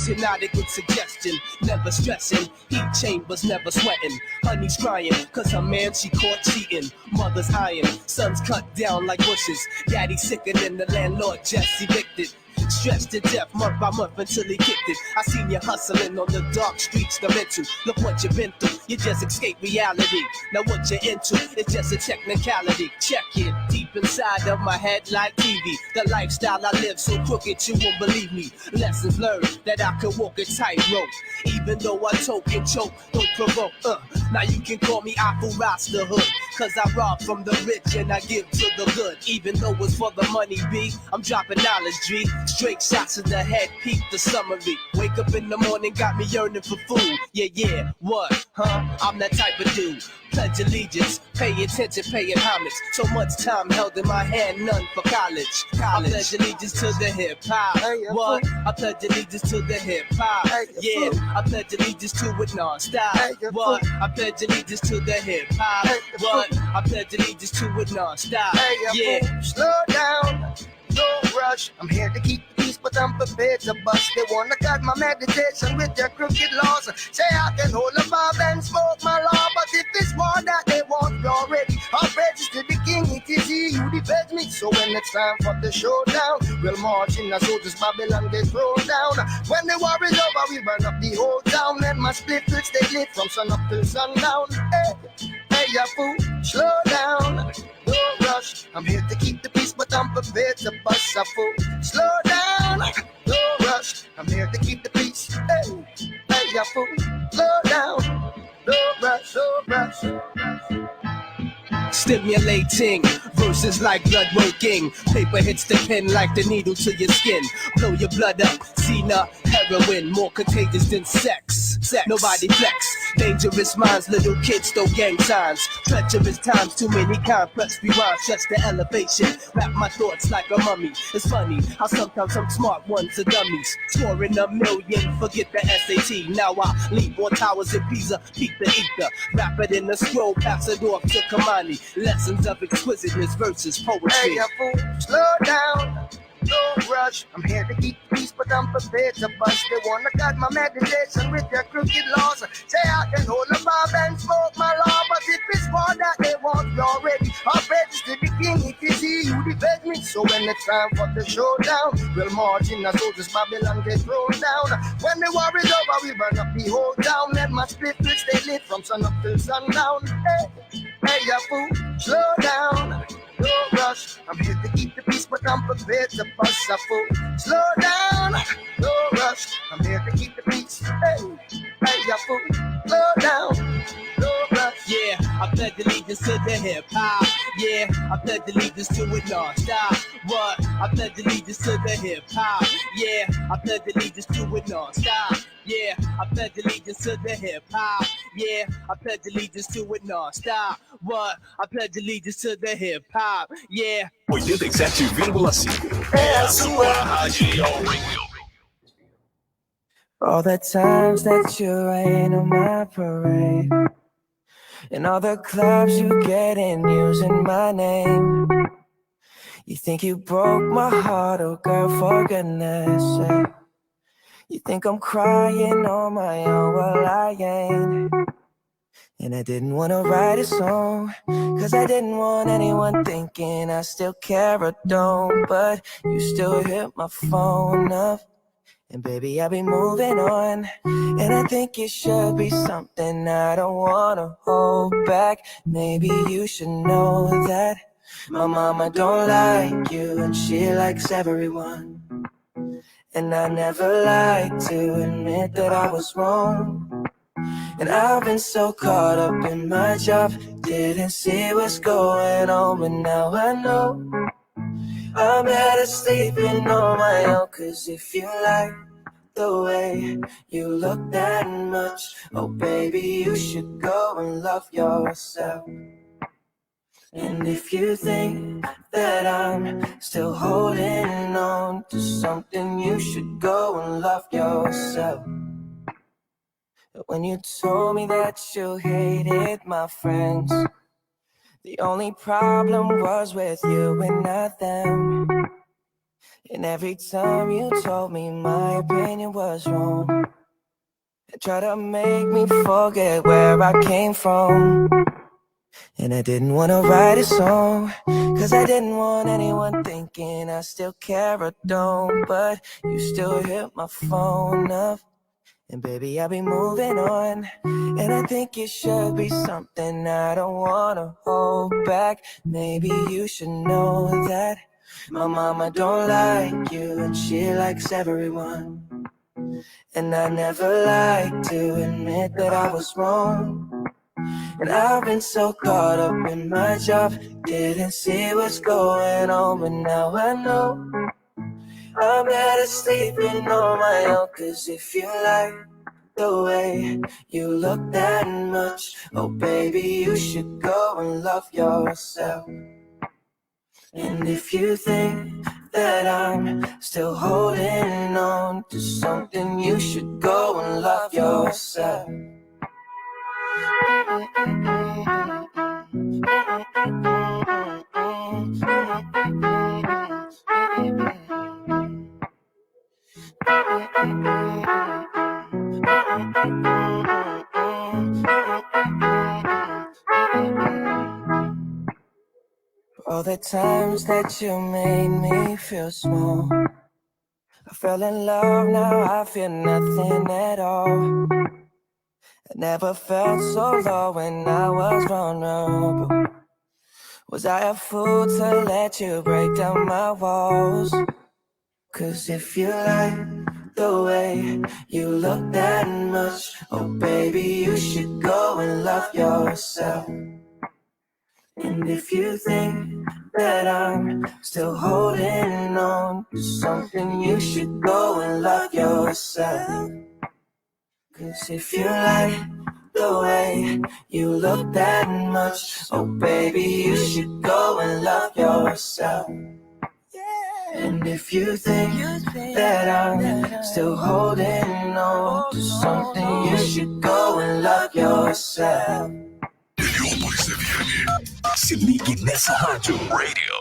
Hypnotic with suggestion, never stressing. Heat chambers, never sweating. Honey's crying, cause her man she caught cheating. Mother's eyeing, sons cut down like bushes. Daddy sicker than the landlord just evicted. Stressed to death month by month until he kicked it. I seen you hustling on the dark streets, the mental. Look what you've been through, you just escaped reality. Now what you're into is just a technicality. Check it, deep inside of my head like TV. The lifestyle I live so crooked you won't believe me. Lessons learned that I can walk a tightrope. Even though I choke and choke, don't provoke. Now you can call me Apple Rasta Hood. Cause I rob from the rich and I give to the good. Even though it's for the money, B, I'm dropping knowledge, G. Straight shots to the head, peep the summary. Wake up in the morning, got me yearning for food. Yeah, what, huh? I'm that type of dude. Pledge allegiance, pay attention, paying homage. So much time held in my hand, none for college. I pledge allegiance to the hip hop. What? I pledge allegiance to the hip hop. Yeah, I pledge allegiance to it non-stop. What? I pledge allegiance to the hip hop. What? I pledge allegiance to it non-stop. Yeah. Slow down. No rush, I'm here to keep the peace, but I'm prepared to bust. They wanna cut my meditation with their crooked laws. Say I can hold a vibe and smoke my law, but if it's war that they want already, I'll register the king, it is he who defends me. So when it's time for the showdown, we'll march in as soldiers, Babylon get thrown down. When the war is over, we burn up the whole town, and my split will stay lit from sun up till sundown. Hey, ya fool, slow down. No rush, I'm here to keep the peace, but I'm prepared to bust a fool. Slow down, no rush, I'm here to keep the peace. Hey, ya fool, slow down, no rush, no rush. Stimulating, verses like blood working. Paper hits the pen like the needle to your skin. Blow your blood up, Cena, heroin, more contagious than sex. Nobody flex, dangerous minds, little kids throw gang signs. Treacherous times, too many complex rewinds. Just the elevation, wrap my thoughts like a mummy. It's funny how sometimes some smart ones are dummies. Scoring a million, forget the SAT. Now I leap on towers in Pisa, peep the ether. Wrap it in a scroll, pass it off to Kamani. Lessons of exquisiteness versus poetry. Hey, ya fool, slow down. No rush, I'm here to keep peace, but I'm prepared to bust. They wanna cut my meditation with their crooked laws. Say I can hold a bob and smoke my law, but if it's war that they want already, I'll register the king, it is he who defends me. So when it's time for the showdown, we'll march in as soldiers, Babylon get thrown down. When the war is over, we burn up the whole town, and my split will stay lit from sun up till sundown. Hey, ya fool, slow down. No rush, I'm here to keep the peace, but I'm prepared to bust a fool. Slow down, no rush, I'm here to keep the peace. Hey, ya fool, slow down, no rush. Yeah, I pledge allegiance to the hip hop. Yeah, I pledge allegiance to it non-stop. What? I pledge allegiance to the hip hop. Yeah, I pledge allegiance to it non-stop. Yeah, I pledge allegiance to the hip hop. Yeah, I pledge allegiance to it non-stop. What? I pledge allegiance to the hip hop. Yeah. 87,5 é a sua rádio. All the times that you rain on my parade, and all the clubs you get in using my name. You think you broke my heart, oh girl, for goodness sake. You think I'm crying on my own, well I ain't. And I didn't want to write a song, cause I didn't want anyone thinking I still care or don't. But you still hit my phone up, and baby I'll be moving on. And I think it should be something I don't want to hold back. Maybe you should know that my mama don't like you, and she likes everyone. And I never like to admit that I was wrong. And I've been so caught up in my job, didn't see what's going on. But now I know I'm better sleeping on my own. Cause if you like the way you look that much, oh baby, you should go and love yourself. And if you think that I'm still holding on to something, you should go and love yourself. When you told me that you hated my friends, the only problem was with you and not them. And every time you told me my opinion was wrong, and try to make me forget where I came from. And I didn't want to write a song, cause I didn't want anyone thinking I still care or don't. But you still hit my phone up, and baby, I'll be moving on. And I think it should be something I don't want to hold back. Maybe you should know that my mama don't like you, and she likes everyone. And I never like to admit that I was wrong. And I've been so caught up in my job, didn't see what's going on. But now I know I'm better sleeping on my own. Cause if you like the way you look that much, oh baby, you should go and love yourself. And if you think that I'm still holding on to something, you should go and love yourself. All the times that you made me feel small, I fell in love, now I feel nothing at all. I never felt so low when I was vulnerable. Was I a fool to let you break down my walls? Cause if you like the way you look that much, oh baby, you should go and love yourself. And if you think that I'm still holding on to something, you should go and love yourself. Cause if you like the way you look that much, oh baby, you should go and love yourself. And if you think that I'm still holding on to something, you should go and love yourself. Heliópolis FM. Se ligue nessa rádio. Radio.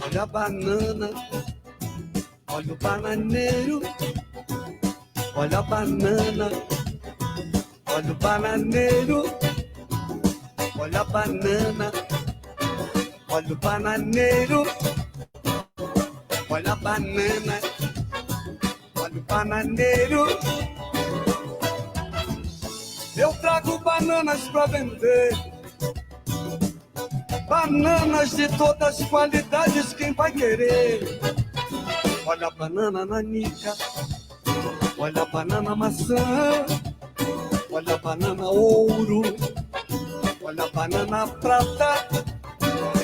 Olha a banana, olha o bananeiro, olha a banana, olha o bananeiro, olha a banana, olha o bananeiro, olha a banana, olha o bananeiro. Eu trago bananas pra vender, bananas de todas as qualidades, quem vai querer? Olha a banana nanica, olha a banana maçã, olha a banana ouro, olha a banana prata,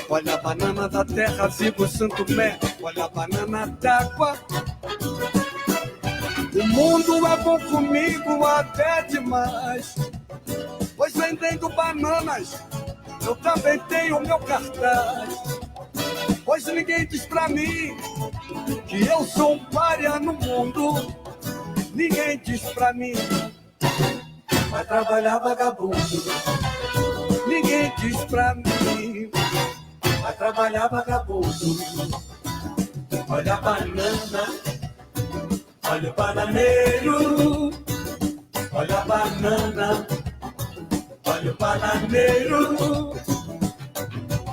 olha a banana da terra, Vigo Santo Mé, olha a banana d'água. O mundo é bom comigo até demais, pois vendendo bananas eu também tenho meu cartaz. Pois ninguém diz pra mim que eu sou um pária no mundo. Ninguém diz pra mim, vai trabalhar vagabundo. Ninguém diz pra mim, vai trabalhar vagabundo. Olha a banana, olha o bananeiro, olha a banana, olha o bananeiro.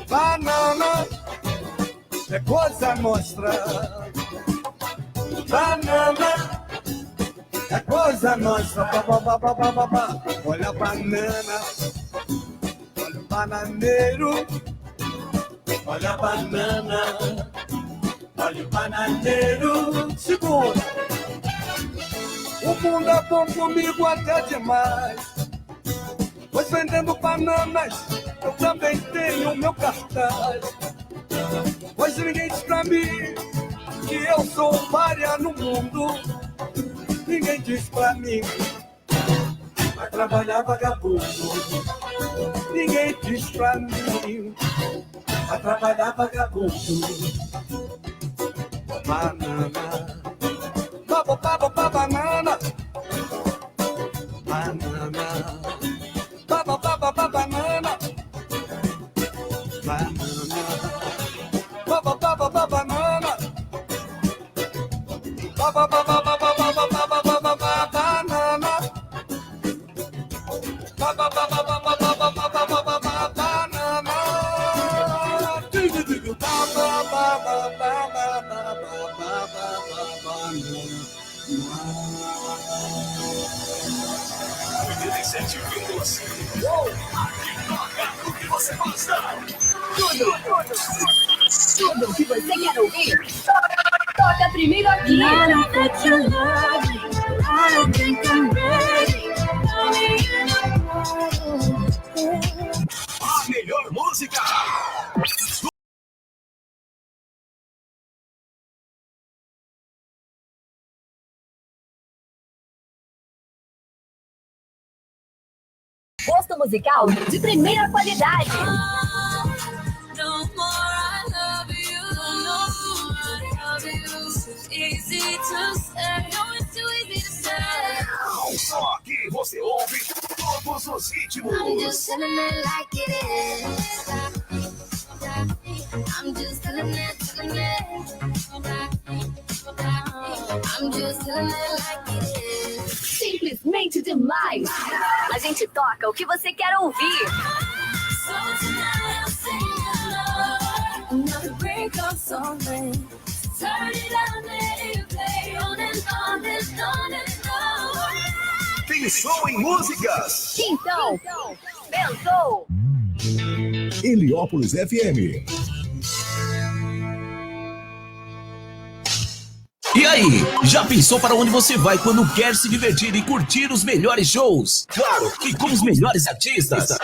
Banana é coisa nostra. Banana é coisa nossa. Olha a banana, olha o bananeiro, olha a banana, olha o bananeiro. Segura. O mundo é bom comigo até demais, pois vendendo bananas eu também tenho meu cartaz. Pois ninguém diz pra mim que eu sou um pária no mundo. Ninguém diz pra mim, vai trabalhar vagabundo. Ninguém diz pra mim, vai trabalhar vagabundo. Banana, baba, baba, banana. Banana, baba, baba, banana. Banana, baba, baba, banana. Baba, baba, baba, baba, baba, baba, banana. Baba, baba, baba, baba, baba, baba, banana. Digo, baba, baba, baba, baba, banana. 87,5. Aqui toca o que você gosta. Tudo que você quer ouvir. Toca primeiro aqui. A melhor música. Gosto musical de primeira qualidade. Só aqui você ouve todos os ritmos. Simplesmente demais. A gente toca o que você quer ouvir. Pensou em músicas? Então, pensou? Heliópolis FM. E aí, já pensou para onde você vai quando quer se divertir e curtir os melhores shows? Claro, e com os melhores artistas.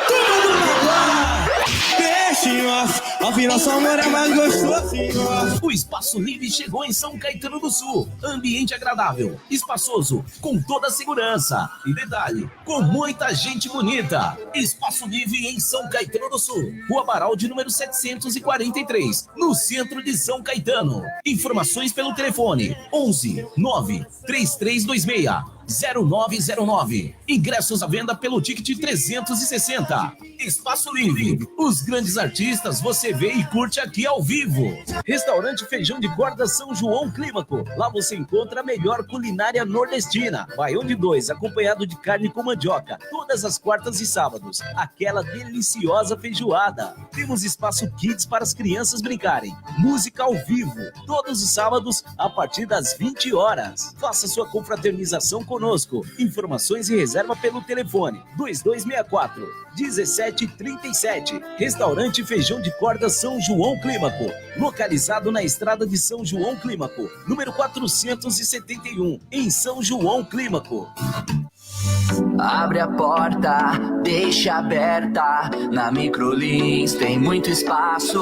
Afinal, seu amor é mais gostosinho. O Espaço Livre chegou em São Caetano do Sul. Ambiente agradável, espaçoso, com toda a segurança. E detalhe, com muita gente bonita. Espaço Livre em São Caetano do Sul. Rua Baraldi, número 743, no centro de São Caetano. Informações pelo telefone 11 9 3326 0909. Ingressos à venda pelo ticket 360. Espaço Livre. Os grandes artistas você vê e curte aqui ao vivo. Restaurante Feijão de Corda São João Clímaco. Lá você encontra a melhor culinária nordestina. Baião de 2, acompanhado de carne com mandioca. Todas as quartas e sábados. Aquela deliciosa feijoada. Temos espaço kids para as crianças brincarem. Música ao vivo. Todos os sábados, a partir das 20 horas. Faça sua confraternização conosco. Informações e reserva pelo telefone 2264-1737. Restaurante Feijão de Corda São João Clímaco. Localizado na estrada de São João Clímaco, número 471, em São João Clímaco. Abre a porta, deixa aberta. Na Microlins tem muito espaço.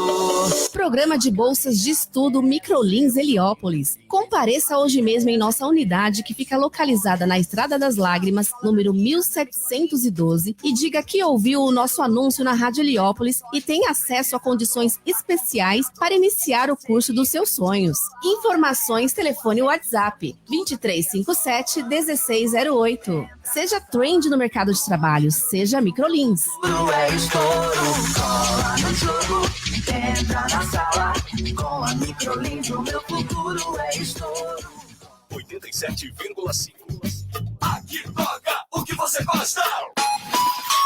Programa de bolsas de estudo Microlins Heliópolis. Compareça hoje mesmo em nossa unidade que fica localizada na Estrada das Lágrimas, número 1712, e diga que ouviu o nosso anúncio na Rádio Heliópolis e tem acesso a condições especiais para iniciar o curso dos seus sonhos. Informações, telefone WhatsApp 2357-1608. Seja trend no mercado de trabalho, seja Microlins. É estouro, cola no jogo, entra na sala. Com a Microlins o meu futuro é estouro. 87,5. Aqui toca o que você gosta.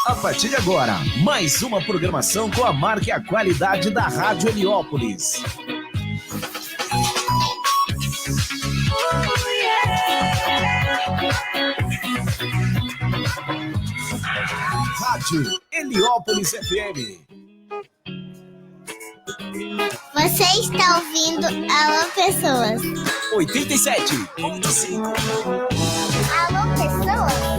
A partir de agora, mais uma programação com a marca e a qualidade da Rádio Heliópolis. Rádio Heliópolis FM. Você está ouvindo Alô Pessoas. 87,5. Alô Pessoas.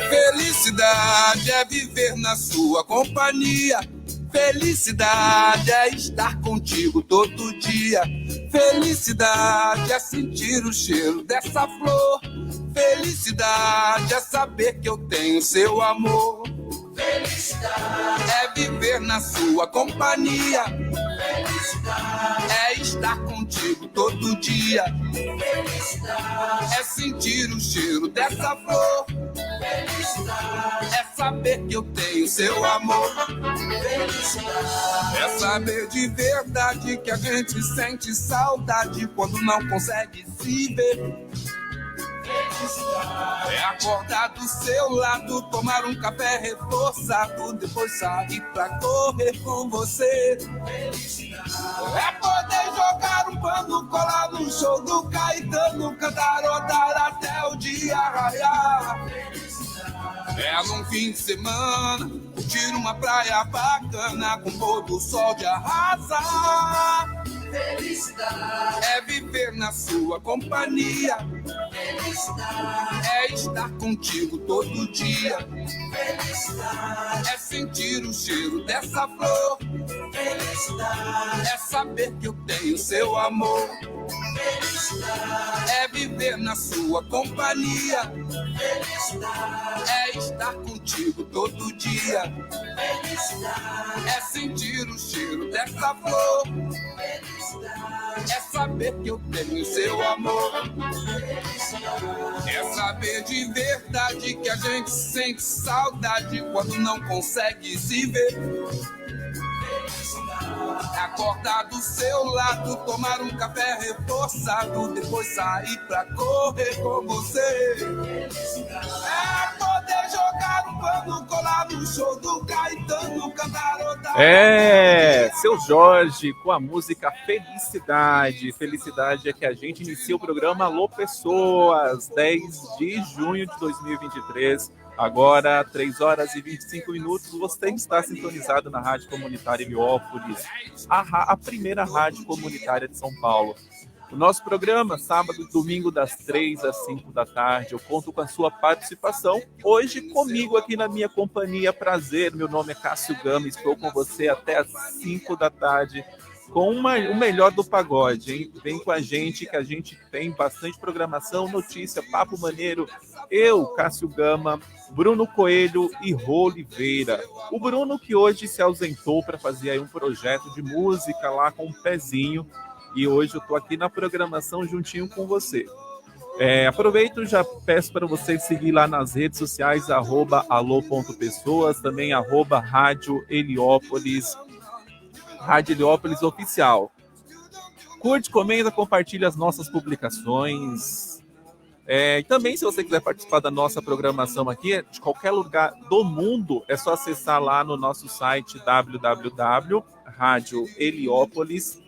Felicidade é viver na sua companhia. Felicidade é estar contigo todo dia. Felicidade é sentir o cheiro dessa flor. Felicidade é saber que eu tenho seu amor. Felicidade é viver na sua companhia. Felicidade é estar contigo todo dia. Felicidade é sentir o cheiro dessa flor. Felicidade é saber que eu tenho seu amor. Felicidade é saber de verdade que a gente sente saudade quando não consegue se ver. É acordar do seu lado, tomar um café reforçado, depois sair pra correr com você. É poder jogar um pano, colar no show do Caetano, cantarotar até o dia raiar. É num fim de semana, curtir uma praia bacana, com pôr do sol de arrasar. Felicidade é viver na sua companhia. Felicidade é estar contigo todo dia. Felicidade é sentir o cheiro dessa flor. Felicidade é saber que eu tenho seu amor. Felicidade é viver na sua companhia. Felicidade é estar contigo todo dia. Felicidade é sentir o cheiro dessa flor. É saber que eu tenho seu amor. É saber de verdade que a gente sente saudade quando não consegue se ver. É acordar do seu lado, tomar um café reforçado, depois sair pra correr com você. É poder jogar um pano, colar no show do Caetano, cantarotar. Seu Jorge com a música Felicidade. Felicidade é que a gente inicia o programa Alô Pessoas, 10 de junho de 2023. Agora, 3 horas e 25 minutos, você está sintonizado na Rádio Comunitária Heliópolis, a primeira rádio comunitária de São Paulo. O nosso programa, sábado e domingo, das 3 às 5 da tarde. Eu conto com a sua participação. Hoje, comigo aqui na minha companhia, prazer. Meu nome é Cássio Gama, estou com você até às 5 da tarde. Com o melhor do pagode, hein? Vem com a gente, que a gente tem bastante programação, notícia, papo maneiro. Eu, Cássio Gama, Bruno Coelho e Rô Oliveira. O Bruno que hoje se ausentou para fazer aí um projeto de música lá com um pezinho. E hoje eu estou aqui na programação juntinho com você. Aproveito e já peço para vocês seguir lá nas redes sociais, @alô.pessoas, também @Rádio Heliópolis, Rádio Heliópolis Oficial. Curte, comenta, compartilha as nossas publicações. E também, se você quiser participar da nossa programação aqui, de qualquer lugar do mundo, é só acessar lá no nosso site www.radioheliopolis,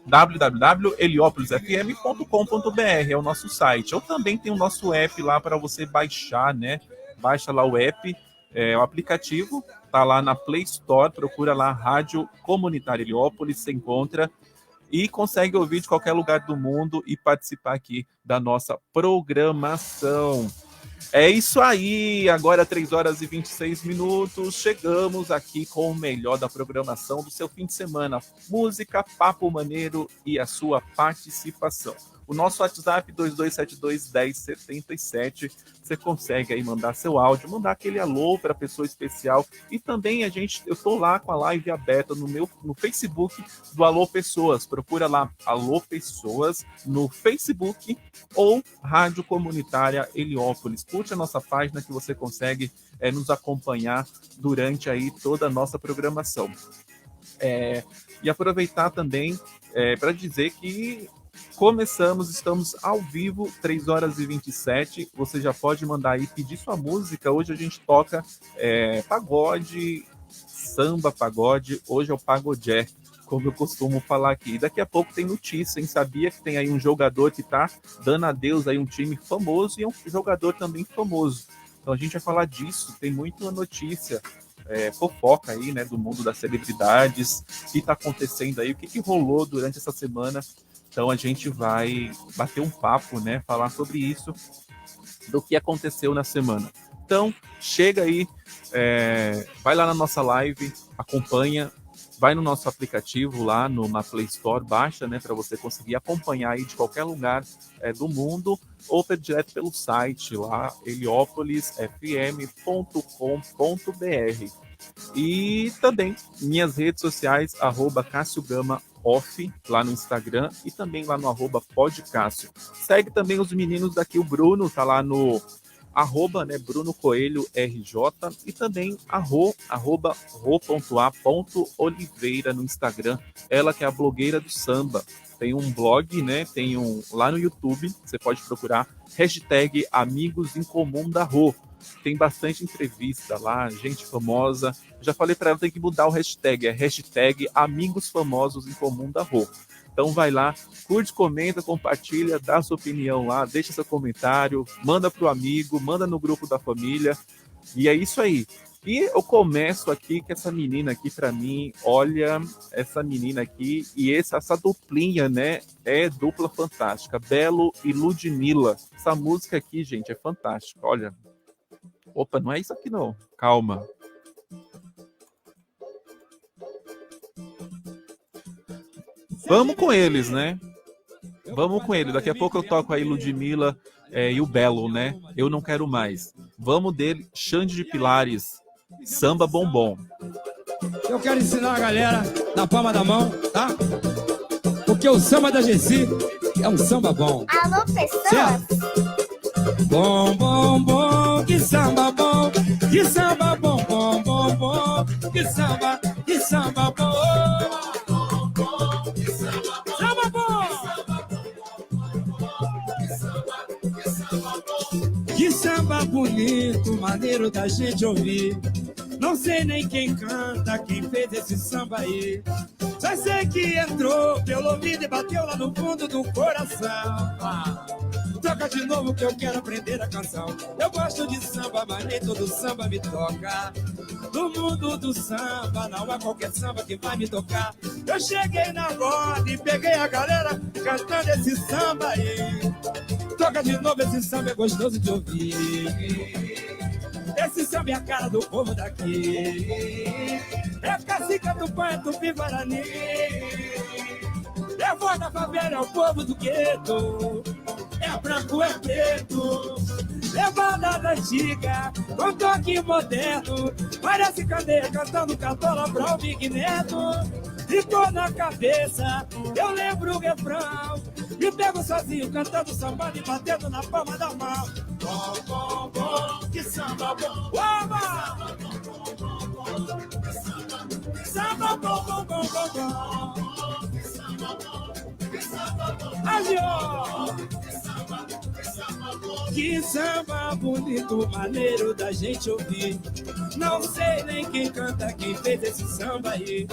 www.heliopolisfm.com.br, é o nosso site. Ou também tem o nosso app lá para você baixar, né? Baixa lá o app, o aplicativo, tá lá na Play Store, procura lá Rádio Comunitária Heliópolis, você encontra e consegue ouvir de qualquer lugar do mundo e participar aqui da nossa programação. É isso aí, agora 3 horas e 26 minutos, chegamos aqui com o melhor da programação do seu fim de semana. Música, papo maneiro e a sua participação. O nosso WhatsApp 2272-1077, você consegue aí mandar seu áudio, mandar aquele alô para a pessoa especial. E também eu estou lá com a live aberta no Facebook do Alô Pessoas. Procura lá Alô Pessoas no Facebook ou Rádio Comunitária Heliópolis. Curte a nossa página que você consegue nos acompanhar durante aí toda a nossa programação. E aproveitar também para dizer que estamos ao vivo, 3 horas e 27. Você já pode mandar aí, pedir sua música. Hoje a gente toca pagode, samba, pagode. Hoje é o pagodé, como eu costumo falar aqui. E daqui a pouco tem notícia, hein? Sabia que tem aí um jogador que tá dando adeus aí um time famoso e é um jogador também famoso. Então a gente vai falar disso, tem muita notícia, fofoca aí, né, do mundo das celebridades, o que tá acontecendo aí, o que rolou durante essa semana Então a gente vai bater um papo, né? Falar sobre isso, do que aconteceu na semana. Então, chega aí, vai lá na nossa live, acompanha, vai no nosso aplicativo lá na Play Store, baixa, né, para você conseguir acompanhar aí de qualquer lugar do mundo, ou direto pelo site lá, heliopolisfm.com.br. E também minhas redes sociais, @CássioGamaOff, lá no Instagram, e também lá no @podcássio. Segue também os meninos daqui, o Bruno tá lá no @ Bruno Coelho RJ, e também @ro.a.oliveira no Instagram, ela que é a blogueira do samba. Tem um blog, né? Tem lá no YouTube, você pode procurar #Amigos em Comum da Rô. Tem bastante entrevista lá, gente famosa. Já falei para ela, tem que mudar o hashtag, é #Amigos Famosos em Comum da Rô. Então vai lá, curte, comenta, compartilha, dá sua opinião lá, deixa seu comentário, manda pro amigo, manda no grupo da família. E é isso aí. E eu começo aqui com essa menina aqui, para mim, olha, essa menina aqui e essa duplinha, né? É dupla fantástica. Belo e Ludmilla. Essa música aqui, gente, é fantástica. Olha. Opa, não é isso aqui não. Calma. Vamos com eles, né? Vamos com eles. Daqui a pouco eu toco aí Ludmilla e o Belo, né? Eu Não Quero Mais. Vamos dele, Xande de Pilares, Samba Bombom. Eu quero ensinar a galera na palma da mão, tá? Porque o samba da Gessi é um samba bom. Alô, pessoas? Certo? Bom, bom, bom, que samba bom, que samba bom, bom, bom, bom, que samba bom. Samba bom! Que samba bonito, maneiro da gente ouvir. Não sei nem quem canta, quem fez esse samba aí. Só sei que entrou pelo ouvido e bateu lá no fundo do coração. Toca de novo que eu quero aprender a canção. Eu gosto de samba, mas nem todo samba me toca. No mundo do samba, não há qualquer samba que vai me tocar. Eu cheguei na roda e peguei a galera cantando esse samba aí. Toca de novo, esse samba é gostoso de ouvir. Esse samba é a cara do povo daqui. É cacica do Pai, é Tupi Guarani. É voz da favela, é o povo do gueto. É branco, é preto. É balada antiga, com toque moderno. Parece cadeia cantando catola pra o Big Neto. Ficou na cabeça, eu lembro o refrão. Me pego sozinho cantando samba e batendo na palma da mão. Bom, bom, bom, que samba bom. Oba! Samba bom, bom, bom, bom, bom. Agiô! Que samba bonito, maneiro da gente ouvir. Não sei nem quem canta, quem fez esse samba aí.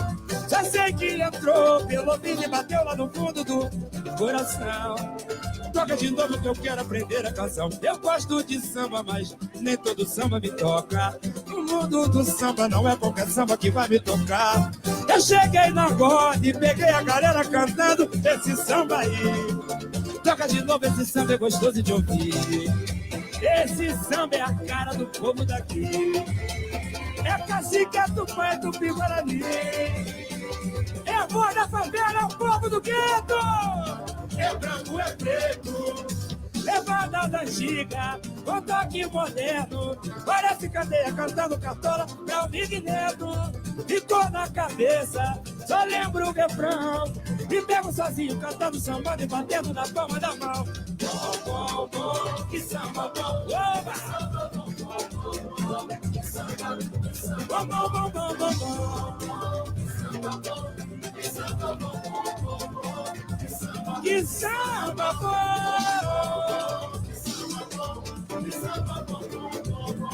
Já sei que entrou pelo ouvido e bateu lá no fundo do coração. Toca de novo que eu quero aprender a canção. Eu gosto de samba, mas nem todo samba me toca. No mundo do samba não é qualquer samba que vai me tocar. Eu cheguei na roda e peguei a galera cantando esse samba aí. Toca de novo, esse samba é gostoso de ouvir. Esse samba é a cara do povo daqui. É cacique, é Tupã, é Tupi Guarani. É a voz da favela, é o povo do gueto. É branco, é preto. Levada da giga, com toque moderno. Parece cadeia cantando catola pra o Big Neto. Ficou na cabeça, só lembro o refrão. Me pego sozinho cantando samba e batendo na palma da mão. Bom, bom, bom, que samba bom. Oba! Bom, bom, bom, bom, bom, bom. Que samba bom.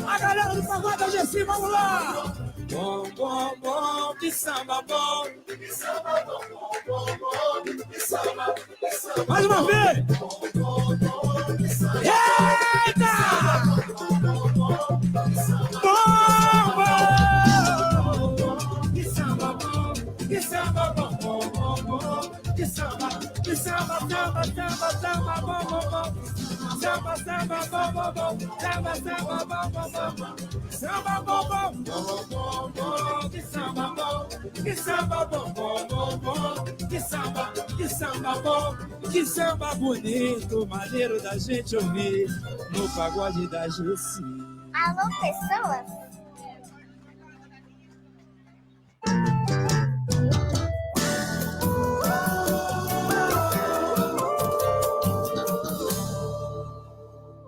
A galera do pagode da Gessi, vamos lá! Bom, bom, bom, que samba bom! Que samba bom, bom, bom, bom, que samba, que samba. Mais uma vez! Eita! Bom, bom! Que samba bom, que samba bom, bom, bom, que samba Samba, samba, bom, bom, bom. Samba, samba, bom, bom, bom. Samba, bom, bom, bom, bom, bom. Que samba bom, que samba bom, bom, bom, bom. Que samba bom, que samba bonito, maneiro da gente ouvir no pagode da Gessi. Alô, pessoas?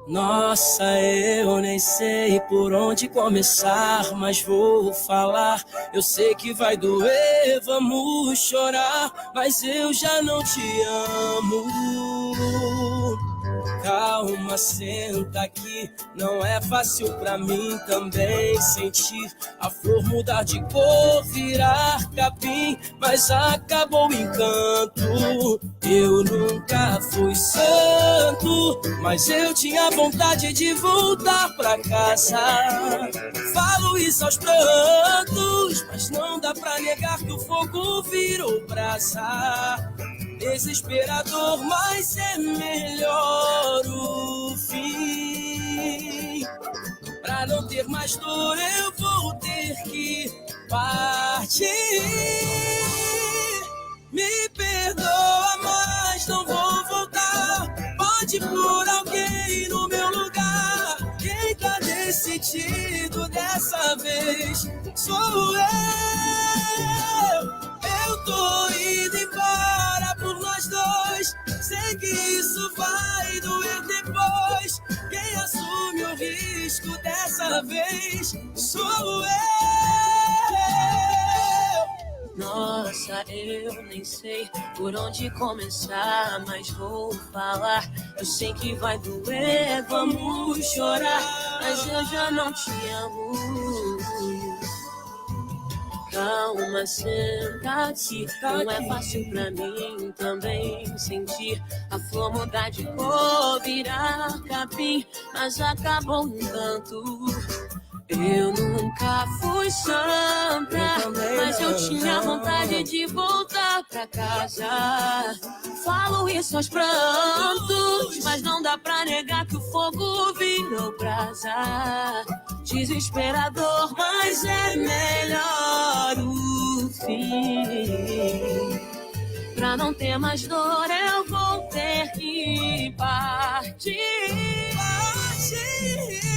Nossa, eu nem sei por onde começar, mas vou falar. Eu sei que vai doer, vamos chorar, mas eu já não te amo. Calma, senta aqui, não é fácil pra mim também sentir a flor mudar de cor, virar capim, mas acabou o encanto. Eu nunca fui santo, mas eu tinha vontade de voltar pra casa. Falo isso aos prantos, mas não dá pra negar que o fogo virou brasa. Desesperador, mas é melhor o fim. Pra não ter mais dor, eu vou ter que partir. Me perdoa, mas não vou voltar. Pode pôr alguém no meu lugar. Quem tá decidido dessa vez sou eu. Eu tô indo embora por nós dois. Sei que isso vai doer depois. Quem assume o risco dessa vez sou eu. Nossa, eu nem sei por onde começar, mas vou falar. Eu sei que vai doer, vamos chorar, mas eu já não te amo. Calma, senta aqui, não é fácil pra mim também sentir a flor mudar de cor, virar capim, mas acabou um canto. Eu nunca fui santa, mas eu tinha vontade de voltar pra casa. Falo isso aos prantos, mas não dá pra negar que o fogo virou brasa. Desesperador, mas é melhor o fim. Pra não ter mais dor, eu vou ter que partir.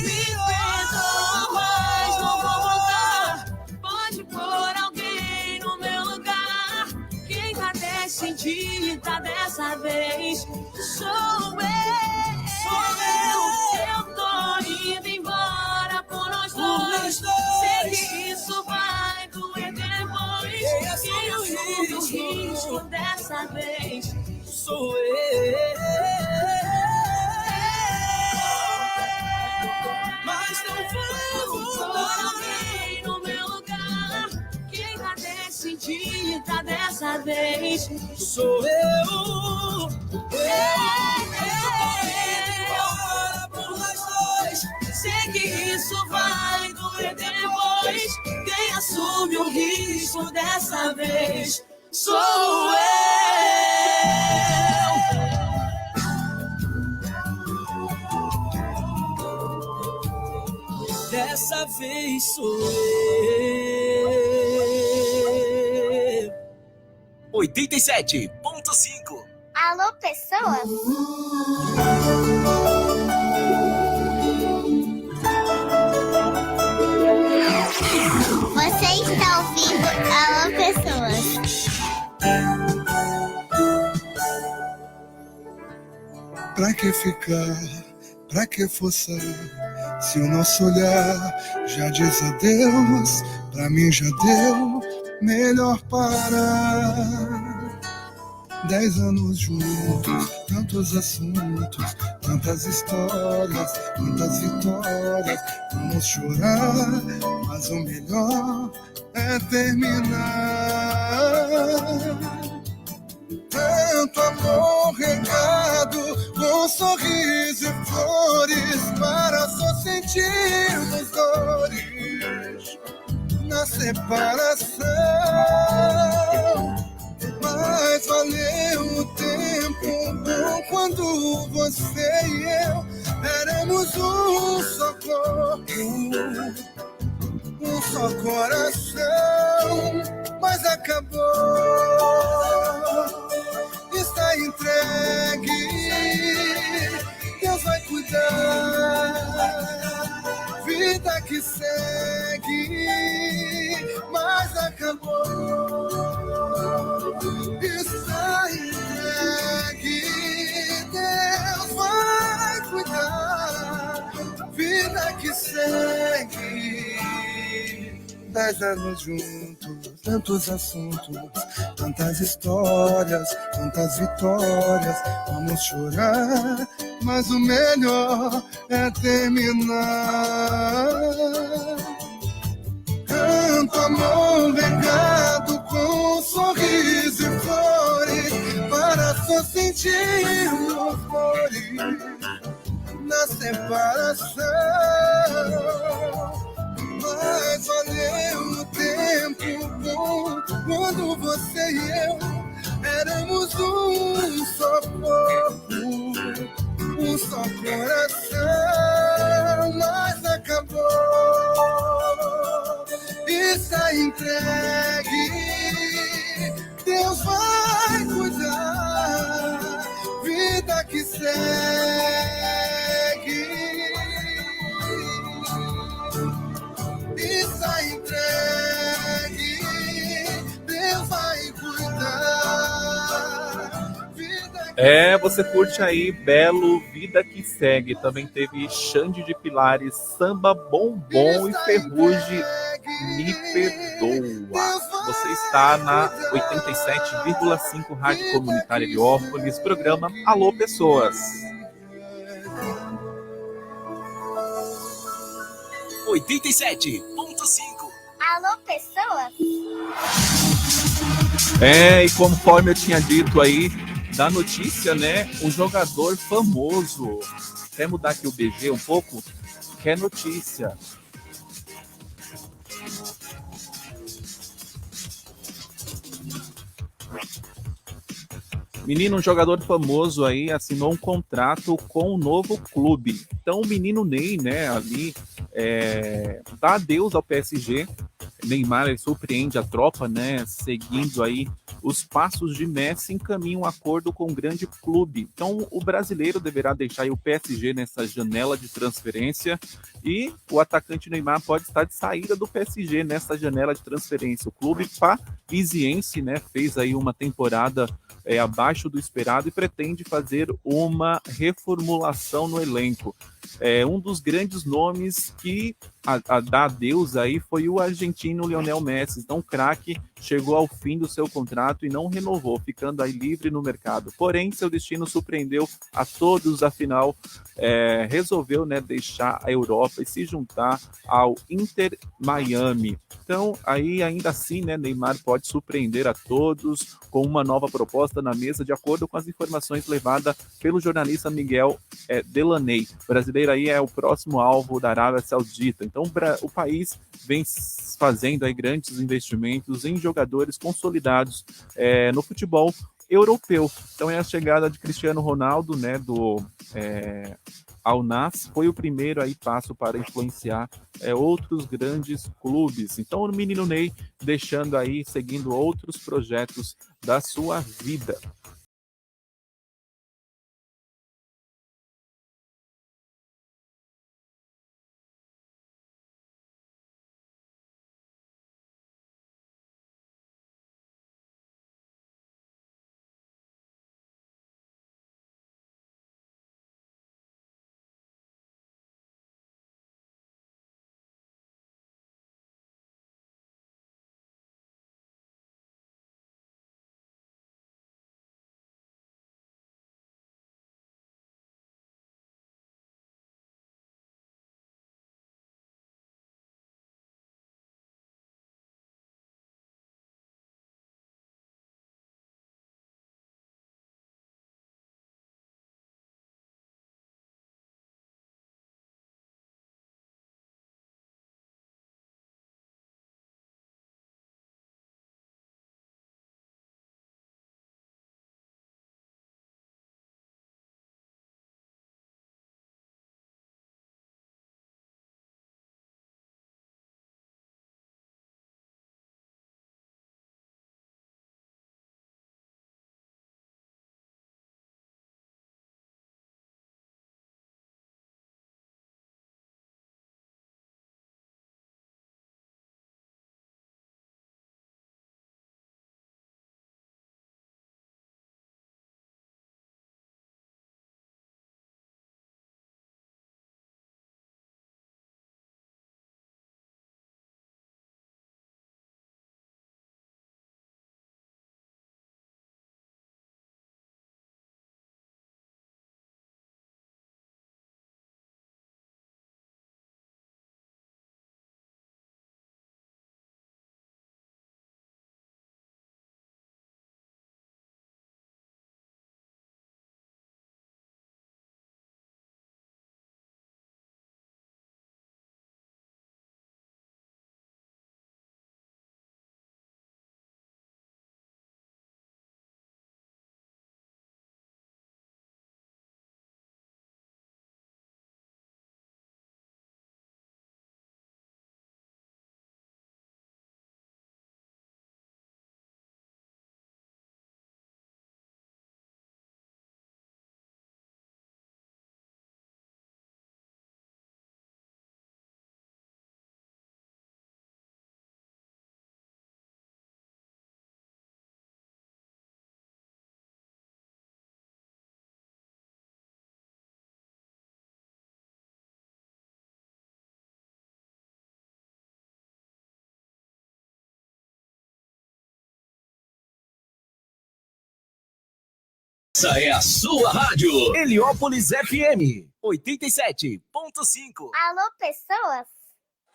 Me perdoa, mas não vou voltar. Pode pôr alguém no meu lugar. Quem tá decidida dessa vez sou eu. Eu tô indo embora por nós dois. Sei que isso vai doer depois. Quem assume o risco dessa vez sou eu. Mas não vou voltar alguém no meu lugar. Quem tá decidida dessa vez sou eu. Por nós dois, sei que isso vai doer depois. Quem assume o risco dessa vez sou eu. Dessa vez sou eu. 87.5. Alô, pessoas? Você está ouvindo Alô, pessoas? Pra que ficar? Pra que forçar? Se o nosso olhar já diz adeus, pra mim já deu, melhor parar. 10 anos juntos, tantos assuntos, tantas histórias, tantas vitórias. Vamos chorar, mas o melhor é terminar. Tanto amor regado, com sorriso e flores, para só sentirmos dores na separação. Mas valeu o tempo bom quando você e eu éramos um só corpo, um só coração, mas acabou. Está entregue, Deus vai cuidar. Vida que segue, mas acabou. Está entregue, Deus vai cuidar. Vida que segue. 10 anos juntos, tantos assuntos, tantas histórias, tantas vitórias. Vamos chorar, mas o melhor é terminar. Tanto amor regado com sorriso e flores, para só sentirmos dores na separação. Mas valeu o tempo bom quando você e eu éramos um só corpo, um só coração, mas acabou. Está entregue, Deus vai cuidar. Vida que segue. Está entregue, Deus vai cuidar. Você curte aí Belo, Vida que Segue. Também teve Xande de Pilares, Samba Bombom e Ferrugem, Me Perdoa. Você está na 87,5 Rádio Comunitária Heliópolis, programa Alô Pessoas. 87.5. Alô, pessoas? E conforme eu tinha dito aí da notícia, né? Um jogador famoso. Quer mudar aqui o BG um pouco? Quer notícia? Menino, um jogador famoso aí assinou um contrato com um novo clube. Então o menino Ney, né, ali dá adeus ao PSG. Neymar, ele surpreende a tropa, né, seguindo aí os passos de Messi, encaminha um acordo com um grande clube. Então o brasileiro deverá deixar aí o PSG nessa janela de transferência e o atacante Neymar pode estar de saída do PSG nessa janela de transferência. O clube parisiense, né, fez aí uma temporada abaixo do esperado e pretende fazer uma reformulação no elenco. Um dos grandes nomes que dá adeus aí foi o argentino Lionel Messi. Então o craque chegou ao fim do seu contrato e não renovou, ficando aí livre no mercado. Porém, seu destino surpreendeu a todos, afinal, resolveu, né, deixar a Europa e se juntar ao Inter Miami. Então, aí ainda assim, né, Neymar pode surpreender a todos com uma nova proposta na mesa, de acordo com as informações levadas pelo jornalista Miguel Delaney. O brasileiro aí é o próximo alvo da Arábia Saudita. Então, o país vem fazendo aí grandes investimentos em jogadores consolidados no futebol europeu. Então, a chegada de Cristiano Ronaldo, né, do Al Nassr, foi o primeiro aí passo para influenciar outros grandes clubes. Então, o menino Ney deixando aí, seguindo outros projetos da sua vida. Essa é a sua rádio. Heliópolis FM 87.5. Alô, pessoas?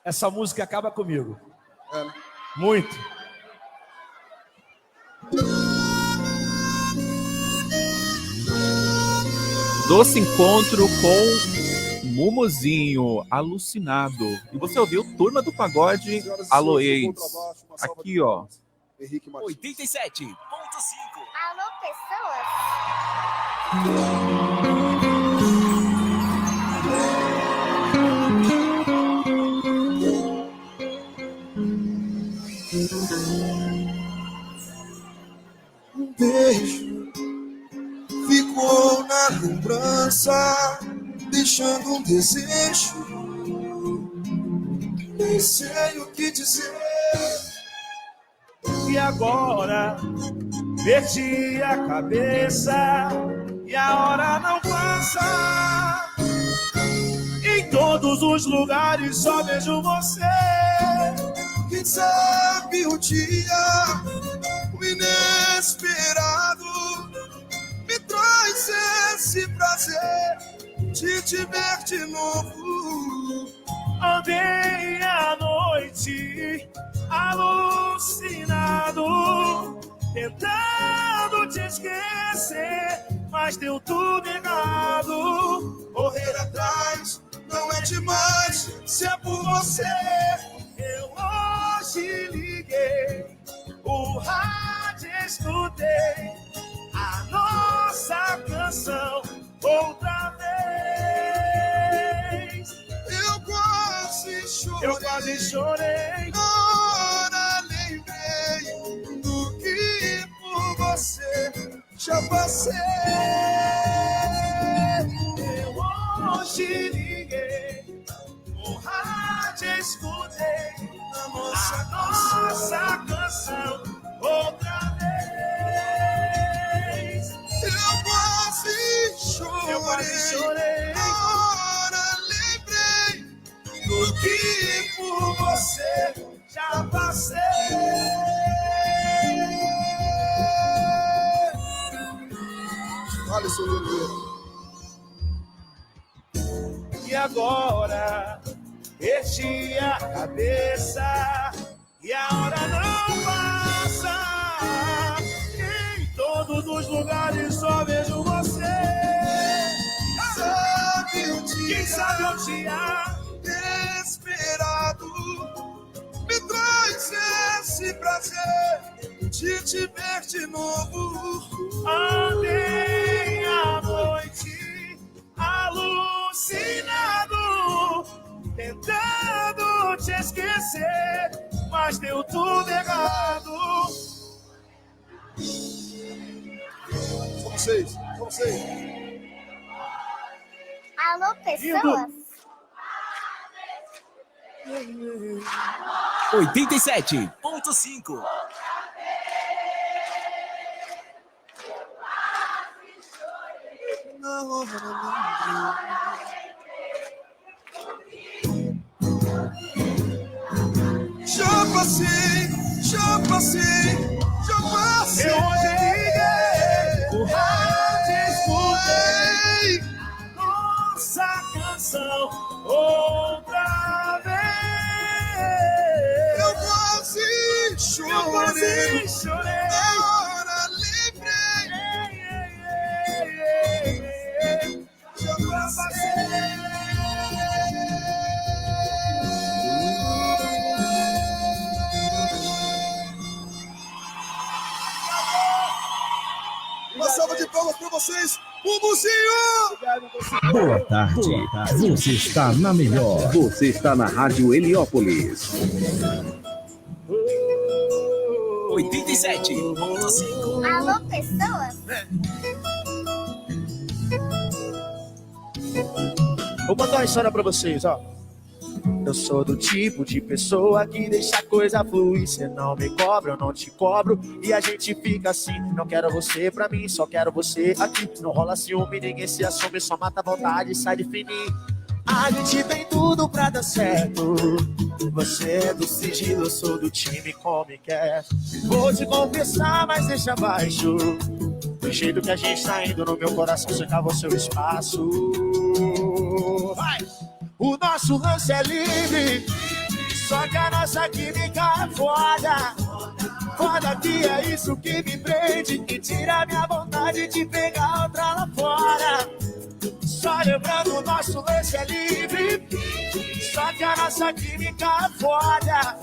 Essa música acaba comigo. Muito. Doce encontro com Mumuzinho, Alucinado. E você ouviu Turma do Pagode, Aloeis. Aqui, ó. 87.5. Alô, pessoas? Um beijo ficou na lembrança, deixando um desejo. Nem sei o que dizer. E agora perdi a cabeça e a hora não passa. Em todos os lugares só vejo você. Quem sabe o dia, o inesperado, me traz esse prazer de te ver de novo. Andei à noite alucinado, tentando te esquecer, mas deu tudo errado. Correr atrás não é demais, se é por você. Eu hoje liguei, o rádio escutei, a nossa canção outra vez. Eu quase chorei. Agora lembrei do que por você já passei. Eu hoje liguei, o rádio escutei, a nossa canção outra vez. Eu quase chorei. Agora lembrei do que por você já passei. Vale, seu Oliveira. E agora perdi a cabeça e a hora não passa. Em todos os lugares só vejo você. Quem sabe o dia desesperado me traz esse prazer de te ver de novo. Andei à noite alucinado, tentando te esquecer, mas deu tudo errado. São vocês. Alô, pessoas? 87.5. Já passei. Eu hoje liguei, o rádio escutei, nossa canção outra vez. Eu quase chorei. Agora lembrei. Já passei. Uma salva de palmas para vocês, Mumuzinho! Boa tarde. Você está na melhor. Você está na Rádio Heliópolis. 87.5. Alô, pessoas? Vou contar uma história pra vocês, ó. Eu sou do tipo de pessoa que deixa a coisa fluir. Cê não me cobra, eu não te cobro, e a gente fica assim. Não quero você pra mim, só quero você aqui. Não rola ciúme, ninguém se assume, só mata a vontade e sai de fininho. A gente tem tudo pra dar certo. Você é do sigilo, eu sou do time como quer. Vou te confessar, mas deixa abaixo. Do jeito que a gente tá indo, no meu coração você cava o seu espaço. Vai! O nosso lance é livre, só que a nossa química é foda. Foda que é isso que me prende e tira minha vontade de pegar outra lá fora. Só lembrando, o nosso lance é livre, só que a nossa química é foda.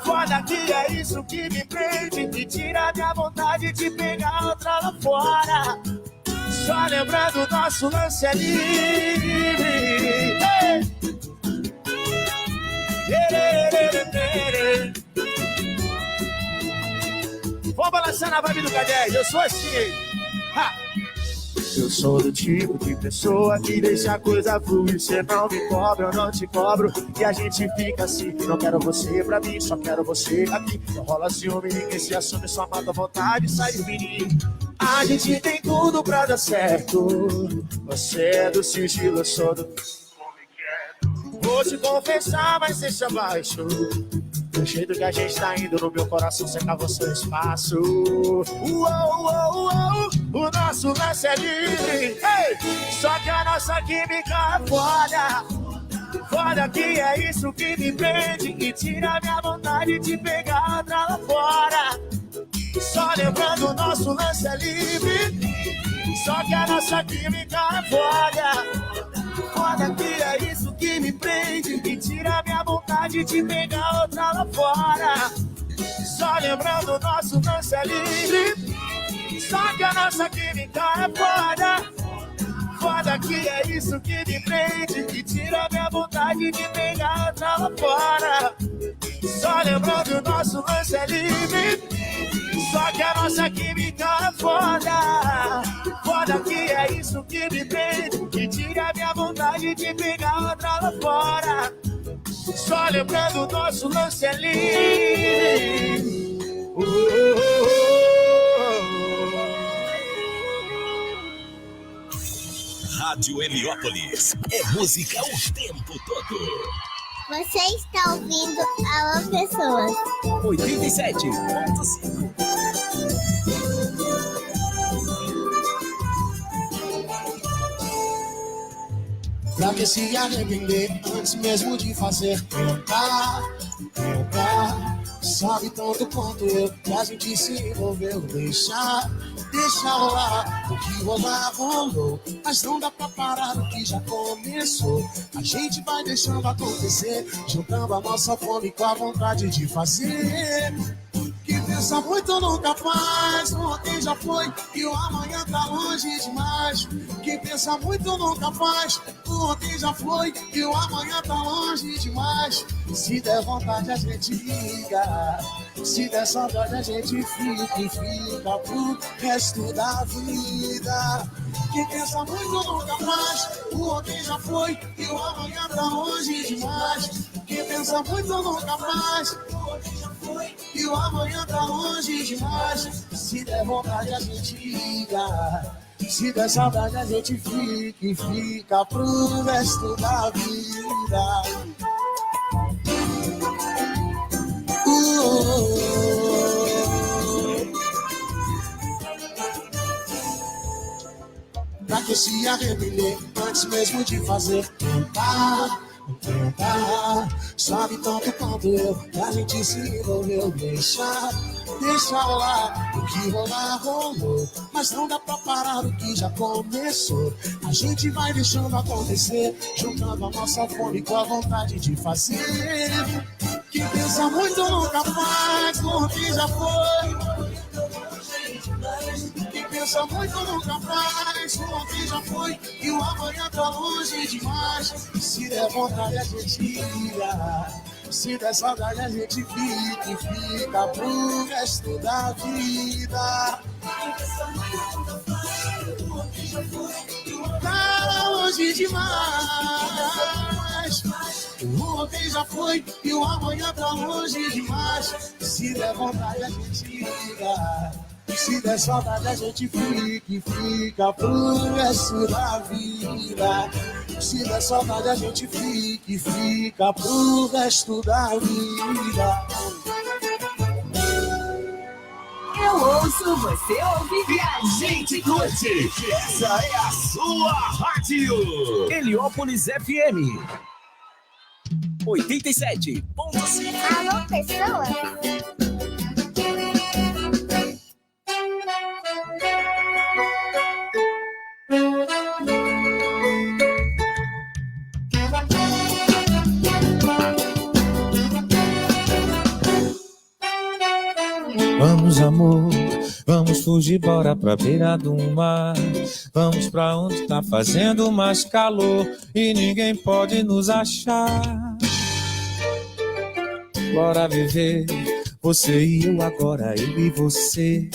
Foda que é isso que me prende e tira minha vontade de pegar outra lá fora. Só lembrando, o nosso lance é livre. Hey! Vamos balançar na vibe do K10, eu sou assim. Ha! Eu sou do tipo de pessoa que deixa a coisa fluir. Cê não me cobra, eu não te cobro. E a gente fica assim, não quero você pra mim, só quero você aqui. Não rola ciúme, ninguém se assume, só mata a vontade e sai do menino. A gente tem tudo pra dar certo. Você é do sigilo, eu sou do... Vou te confessar, mas deixa abaixo. Do jeito que a gente tá indo, no meu coração secava o seu espaço. O nosso lance é livre, hey! Só que a nossa química é foda. Foda que é isso que me prende e tira minha vontade de pegar outra lá fora. Só lembrando, o nosso lance é livre, só que a nossa química é foda. Foda que é isso que me prende e tira minha vontade de pegar outra lá fora. Só lembrando, o nosso lance é livre, só que a nossa química é foda. Foda que é isso que me prende e tira minha vontade de pegar outra lá fora. Só lembrando, o nosso lance é livre, só que a nossa química é foda. Foda que é isso que me prende e tira minha vontade de pegar outra lá fora. Só lembrando, o nosso lance é livre. Rádio Heliópolis é música o tempo todo. Você está ouvindo Alô Pessoas 87.5. Pra que se arrepender antes mesmo de fazer? Tentar. Sabe tanto quanto eu que a gente se envolveu. Deixa rolar, o que rolar rolou. Mas não dá pra parar o que já começou. A gente vai deixando acontecer, juntando a nossa fome com a vontade de fazer. Que pensa muito nunca faz, ontem já foi e o amanhã tá longe demais. Que pensa muito nunca faz, ontem já foi e o amanhã tá longe demais. Se der vontade a gente liga, se der saudade a gente fica e fica pro resto da vida. Que pensa muito nunca faz, ontem já foi e o amanhã tá longe demais. Que pensa muito nunca faz, ontem já foi e o amanhã tá longe demais. Se der vontade a gente liga, se der saudade a gente fica e fica pro resto da vida. Pra que se arrepender antes mesmo de fazer? Tentar. Sabe tanto quanto eu que a gente se envolveu. Deixa rolar, o que rolar rolou. Mas não dá pra parar o que já começou. A gente vai deixando acontecer, juntando a nossa fome com a vontade de fazer. Que pensa muito nunca faz, porque já foi. Que pensa muito nunca faz, ontem já foi e o amanhã tá longe demais. Se der vontade a gente liga, se der saudade a gente fica e fica pro resto da vida. Tá longe demais. Ontem já foi e o amanhã tá longe demais. Se der vontade a gente liga, se der saudade a gente fica e fica pro resto da vida. Se der saudade a gente fica e fica pro resto da vida. Eu ouço, você ouve e a gente curte. Essa é a sua rádio. Heliópolis FM 87.5. Alô, pessoas? Vamos, amor, vamos fugir, bora pra beira do mar. Vamos pra onde tá fazendo mais calor e ninguém pode nos achar. Bora viver, você e eu agora, eu e você.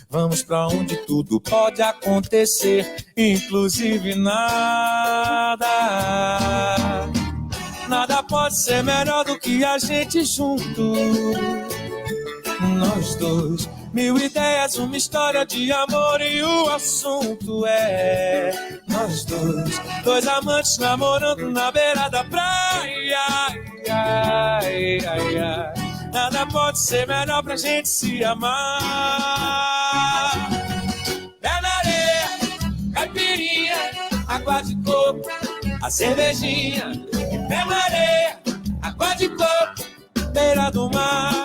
Vamos pra onde tudo pode acontecer, inclusive nada. Nada pode ser melhor do que a gente junto. Nós dois, 1000 ideias, uma história de amor e o assunto é nós dois, dois amantes namorando na beira da praia. Ai, ai, ai, ai. Nada pode ser melhor pra gente se amar. Pé na areia, caipirinha, água de coco, a cervejinha. Pé na areia, água de coco, beira do mar.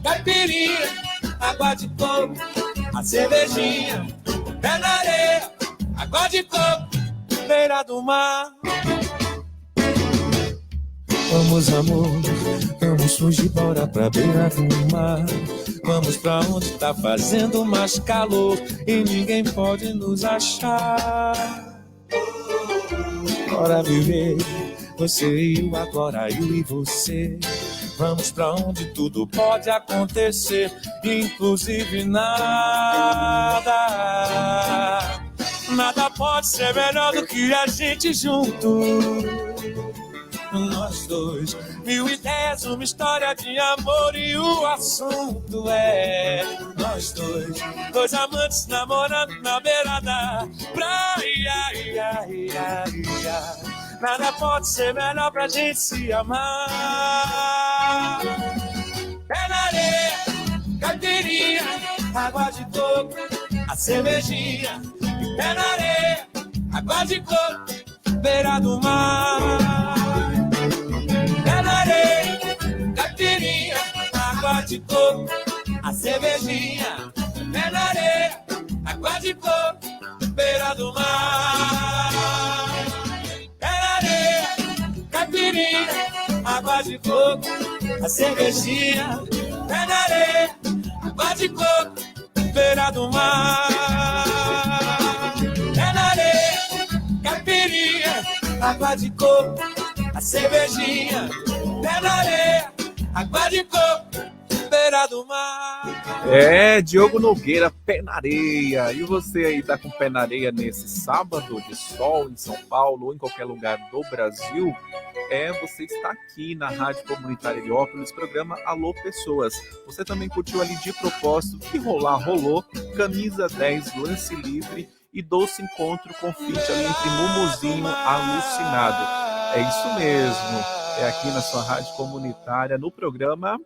Caipirinha, água de coco, a cervejinha. Pé na areia, água de coco, beira do mar. Vamos, amor, vamos fugir, bora pra beira do mar. Vamos pra onde tá fazendo mais calor e ninguém pode nos achar. Bora viver, você e eu agora, eu e você. Vamos pra onde tudo pode acontecer, inclusive nada. Nada pode ser melhor do que a gente junto. Nós dois, 1000 ideias, uma história de amor e o assunto é nós dois, dois amantes namorando na beira da praia. Ai, ai, ai, ai. Nada pode ser melhor pra gente se amar. Pé na areia, caipirinha, água de coco, a cervejinha. Pé na areia, água de coco, beira do mar. Pé na areia, caipirinha, água de coco, a cervejinha. Pé na areia, água de coco, beira do mar. Caipirinha, água de coco, a cervejinha. Pé na areia, água de coco, beira do mar. Pé na areia, caipirinha, água de coco, a cervejinha. Pé na areia, água de coco, beira do mar. É, Diogo Nogueira, Pé na Areia. E você aí tá com pé na areia nesse sábado de sol em São Paulo ou em qualquer lugar do Brasil? Você está aqui na Rádio Comunitária Heliópolis, programa Alô Pessoas. Você também curtiu ali de propósito, que rolar rolou, camisa 10, lance livre e doce encontro com feat ali entre Mumuzinho Alucinado. É isso mesmo, é aqui na sua Rádio Comunitária, no programa...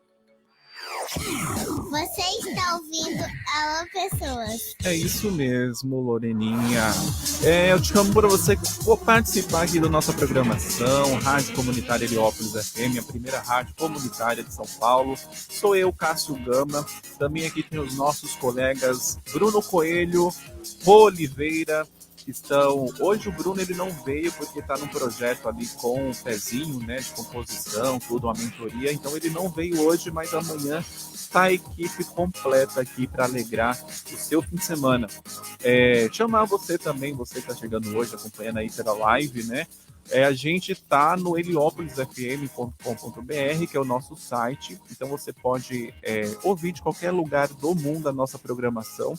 Você está ouvindo Alô Pessoas. É isso mesmo, Loreninha. Eu te chamo para você for participar aqui da nossa programação, Rádio Comunitária Heliópolis FM, a primeira rádio comunitária de São Paulo. Sou eu, Cássio Gama. Também aqui tem os nossos colegas Bruno Coelho, Rô Oliveira. Hoje o Bruno ele não veio porque está num projeto ali com o Pezinho, né, de composição, tudo, uma mentoria, então ele não veio hoje, mas amanhã está a equipe completa aqui para alegrar o seu fim de semana. Chamar você também, você que está chegando hoje, acompanhando aí pela live, né? A gente está no heliopolisfm.com.br, que é o nosso site, então você pode ouvir de qualquer lugar do mundo a nossa programação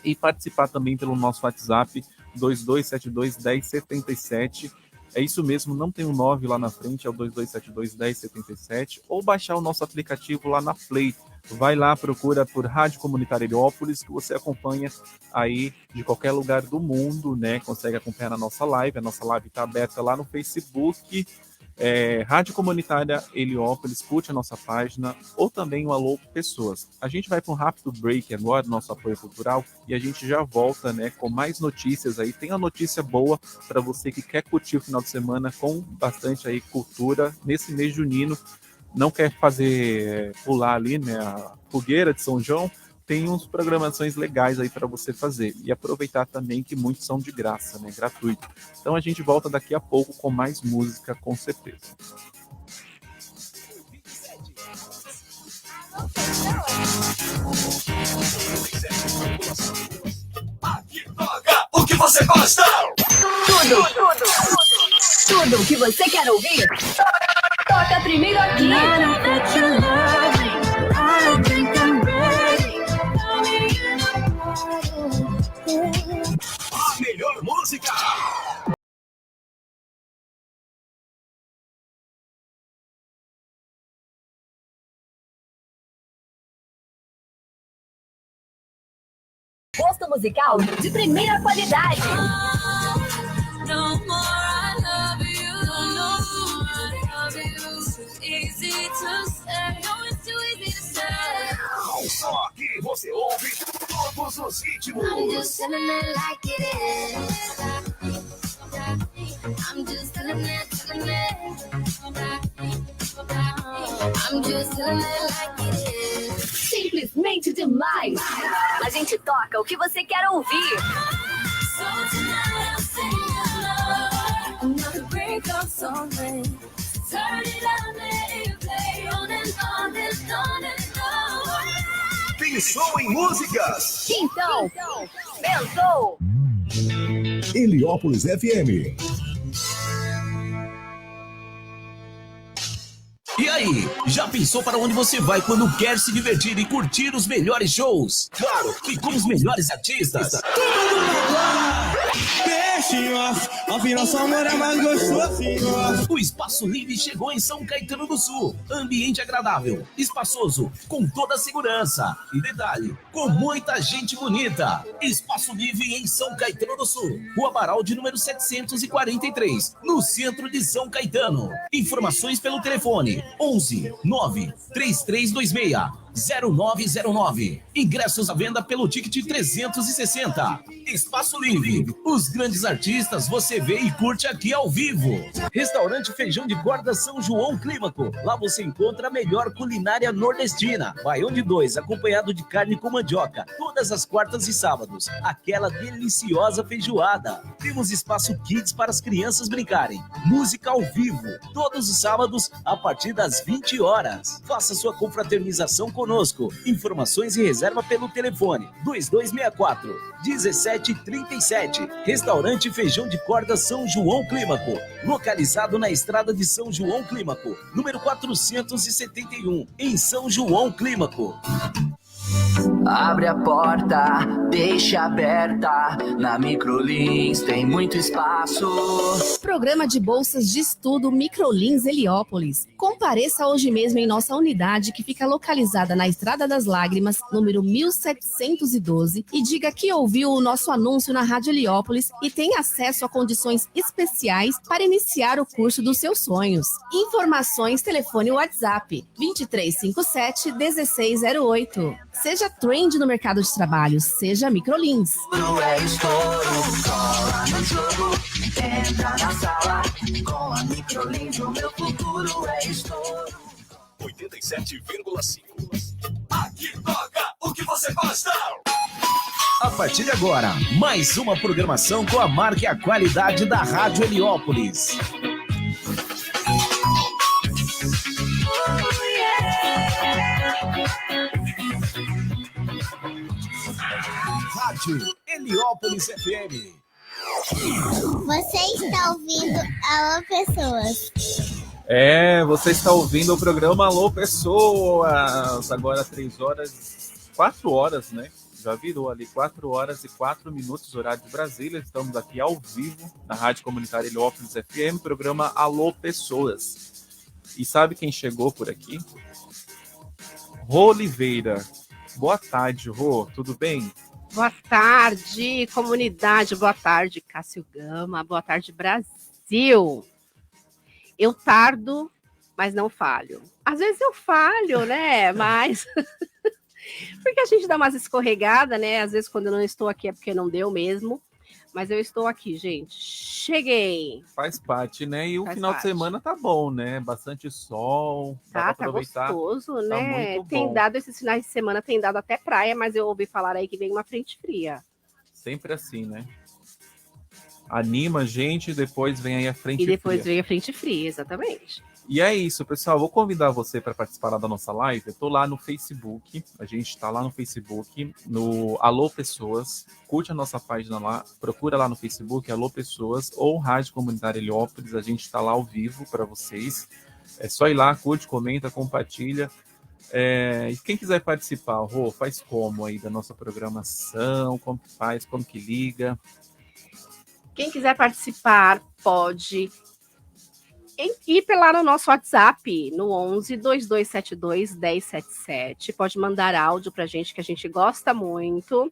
e participar também pelo nosso WhatsApp 2272-1077. É isso mesmo, não tem um 9 lá na frente, é o 2272-1077, ou baixar o nosso aplicativo lá na Play. Vai lá, procura por Rádio Comunitária Heliópolis, que você acompanha aí de qualquer lugar do mundo, né? Consegue acompanhar a nossa live está aberta lá no Facebook Rádio Comunitária Heliópolis, curte a nossa página, ou também o Alô Pessoas. A gente vai para um rápido break agora, nosso apoio cultural, e a gente já volta, né, com mais notícias aí. Tem uma notícia boa para você que quer curtir o final de semana com bastante aí cultura nesse mês junino, não quer fazer pular ali, né, a fogueira de São João. Tem uns programações legais aí para você fazer. E aproveitar também que muitos são de graça, né? Gratuito. Então a gente volta daqui a pouco com mais música, com certeza. Aqui toca o que você gosta. Tudo o que você quer ouvir. Toca primeiro aqui. A melhor música. Gosto musical de primeira qualidade. Só aqui você ouve todos os ritmos. I'm just telling it like it is. I'm just telling it, telling it. I'm just telling it like it is. Simplesmente demais. A gente toca o que você quer ouvir. So tonight I'm singing love. Another break of something. Turn it on, let it play on and on and on and on. Pensou em músicas? Então, pensou. Heliópolis FM. E aí, já pensou para onde você vai quando quer se divertir e curtir os melhores shows? Claro, e com os melhores artistas. Nosso amor é mais gostoso. O Espaço Livre chegou em São Caetano do Sul. Ambiente agradável, espaçoso, com toda a segurança. E detalhe, com muita gente bonita. Espaço Livre em São Caetano do Sul. Rua Baraldi, número 743, no centro de São Caetano. Informações pelo telefone 11 9 3326 0909. Ingressos à venda pelo ticket 360. Espaço Livre. Os grandes artistas você vê e curte aqui ao vivo. Restaurante Feijão de Corda São João Clímaco. Lá você encontra a melhor culinária nordestina. Baião de 2, acompanhado de carne com mandioca. Todas as quartas e sábados. Aquela deliciosa feijoada. Temos espaço kids para as crianças brincarem. Música ao vivo. Todos os sábados, a partir das 20 horas. Faça sua confraternização conosco. Informações e reserva pelo telefone 2264-1737. Restaurante Feijão de Corda São João Clímaco. Localizado na estrada de São João Clímaco, número 471, em São João Clímaco. Abre a porta, deixa aberta. Na Microlins tem muito espaço. Programa de bolsas de estudo Microlins Heliópolis. Compareça hoje mesmo em nossa unidade que fica localizada na Estrada das Lágrimas, número 1712, e diga que ouviu o nosso anúncio na Rádio Heliópolis e tem acesso a condições especiais para iniciar o curso dos seus sonhos. Informações, telefone WhatsApp 2357-1608. Seja trend no mercado de trabalho, seja Microlins. É estouro, cola no jogo, entra na sala. Com a Microlins o meu futuro é estouro. 87,5. Aqui toca o que você gosta. A partir de agora, mais uma programação com a marca e a qualidade da Rádio Heliópolis. Rádio Heliópolis FM. Você está ouvindo Alô Pessoas. Você está ouvindo o programa Alô Pessoas. Agora 4 horas, né? Já virou ali 4 horas e 4 minutos, horário de Brasília. Estamos aqui ao vivo na Rádio Comunitária Heliópolis FM, programa Alô Pessoas. E sabe quem chegou por aqui? Rô Oliveira. Boa tarde, Rô. Tudo bem? Boa tarde, comunidade. Boa tarde, Cássio Gama. Boa tarde, Brasil. Eu tardo, mas não falho. Às vezes eu falho, né? Mas porque a gente dá umas escorregadas, né? Às vezes quando eu não estou aqui é porque não deu mesmo. Mas eu estou aqui, gente. Cheguei. Faz parte, né? E o Faz final parte. de semana tá bom, né? Bastante sol, dá pra Tá aproveitar. gostoso, Tá né? muito Tem bom. dado esses finais de semana, tem dado até praia, mas eu ouvi falar aí que vem uma frente fria. Sempre assim, né? Anima a gente, depois vem aí a frente E depois fria. vem a frente fria, exatamente. E é isso, pessoal. Vou convidar você para participar lá da nossa live. Eu tô lá no Facebook. A gente tá lá no Facebook, no Alô Pessoas. Curte a nossa página lá. Procura lá no Facebook, Alô Pessoas, ou Rádio Comunitária Heliópolis. A gente tá lá ao vivo para vocês. É só ir lá, curte, comenta, compartilha. E quem quiser participar, Rô, faz como aí da nossa programação? Como que faz? Como que liga? Quem quiser participar pode ir lá no nosso WhatsApp, no 11 2272 1077. Pode mandar áudio pra gente, que a gente gosta muito.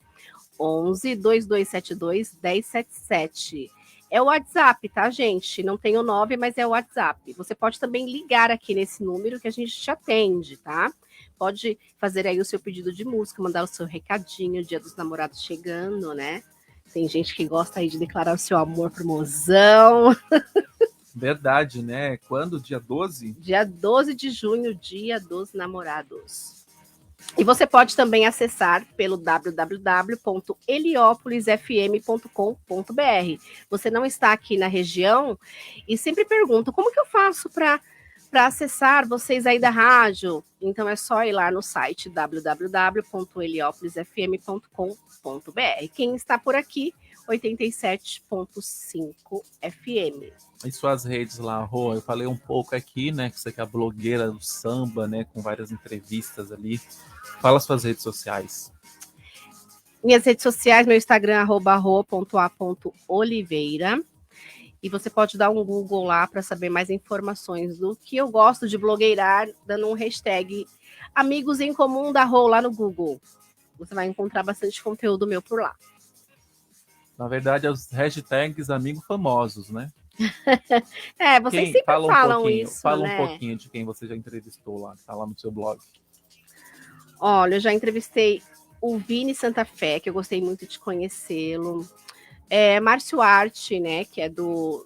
11 2272 1077. É o WhatsApp, tá, gente? Não tem o 9, mas é o WhatsApp. Você pode também ligar aqui nesse número que a gente te atende, tá? Pode fazer aí o seu pedido de música, mandar o seu recadinho, Dia dos Namorados chegando, né? Tem gente que gosta aí de declarar o seu amor pro mozão. Verdade, né? Quando? Dia 12? Dia 12 de junho, Dia dos Namorados. E você pode também acessar pelo www.heliopolisfm.com.br. Você não está aqui na região e sempre pergunta, como que eu faço para acessar vocês aí da rádio? Então é só ir lá no site www.heliopolisfm.com.br. Quem está por aqui, 87.5 FM. E suas redes lá, Rô? Eu falei um pouco aqui, né? Que você que é a blogueira do samba, né? Com várias entrevistas ali. Fala suas redes sociais. Minhas redes sociais, meu Instagram, @ro.a.oliveira. E você pode dar um Google lá para saber mais informações do que eu gosto de blogueirar, dando um hashtag Amigos em Comum da Rô lá no Google. Você vai encontrar bastante conteúdo meu por lá. Na verdade, é os hashtags amigos famosos, né? Vocês sempre falam isso, Fala né? um pouquinho de quem você já entrevistou lá, que tá lá no seu blog. Olha, eu já entrevistei o Vini Santa Fé, que eu gostei muito de conhecê-lo. Márcio Arte, né, que é do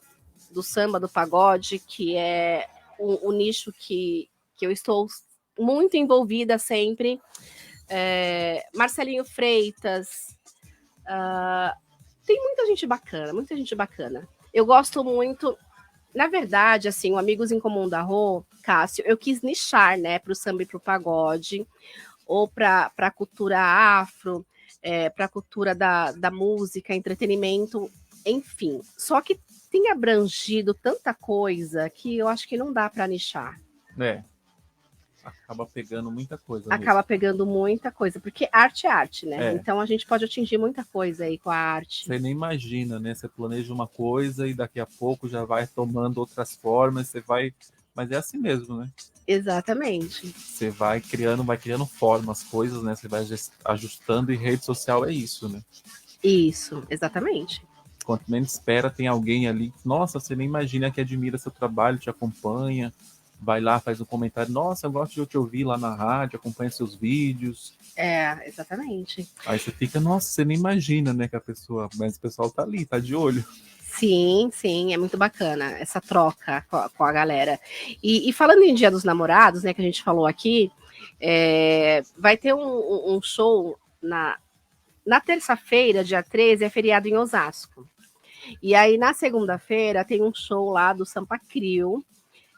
samba, do pagode, que é o nicho que eu estou muito envolvida sempre. Marcelinho Freitas. Tem muita gente bacana. Eu gosto muito, na verdade, assim, o Amigos em Comum da Rô, Cássio, eu quis nichar, né, para o samba e para o pagode, ou para a cultura afro, para a cultura da música, entretenimento, enfim. Só que tem abrangido tanta coisa que eu acho que não dá para nichar. Acaba pegando muita coisa. Acaba pegando muita coisa, porque arte é arte, né? Então a gente pode atingir muita coisa aí com a arte. Você nem imagina, né? Você planeja uma coisa e daqui a pouco já vai tomando outras formas, você vai... Mas é assim mesmo, né? Exatamente. Você vai criando formas, coisas, né? Você vai ajustando, e rede social é isso, né? Isso, exatamente. Quanto menos espera, tem alguém ali. Nossa, você nem imagina que admira seu trabalho, te acompanha. Vai lá, faz um comentário. Nossa, eu gosto de te ouvir lá na rádio, acompanha seus vídeos. Exatamente. Aí você fica, nossa, você nem imagina, né, que a pessoa... Mas o pessoal tá ali, tá de olho. Sim, é muito bacana essa troca com a galera. E falando em Dia dos Namorados, né, que a gente falou aqui, vai ter um show na terça-feira, dia 13, é feriado em Osasco. E aí, na segunda-feira, tem um show lá do Sampa Crio.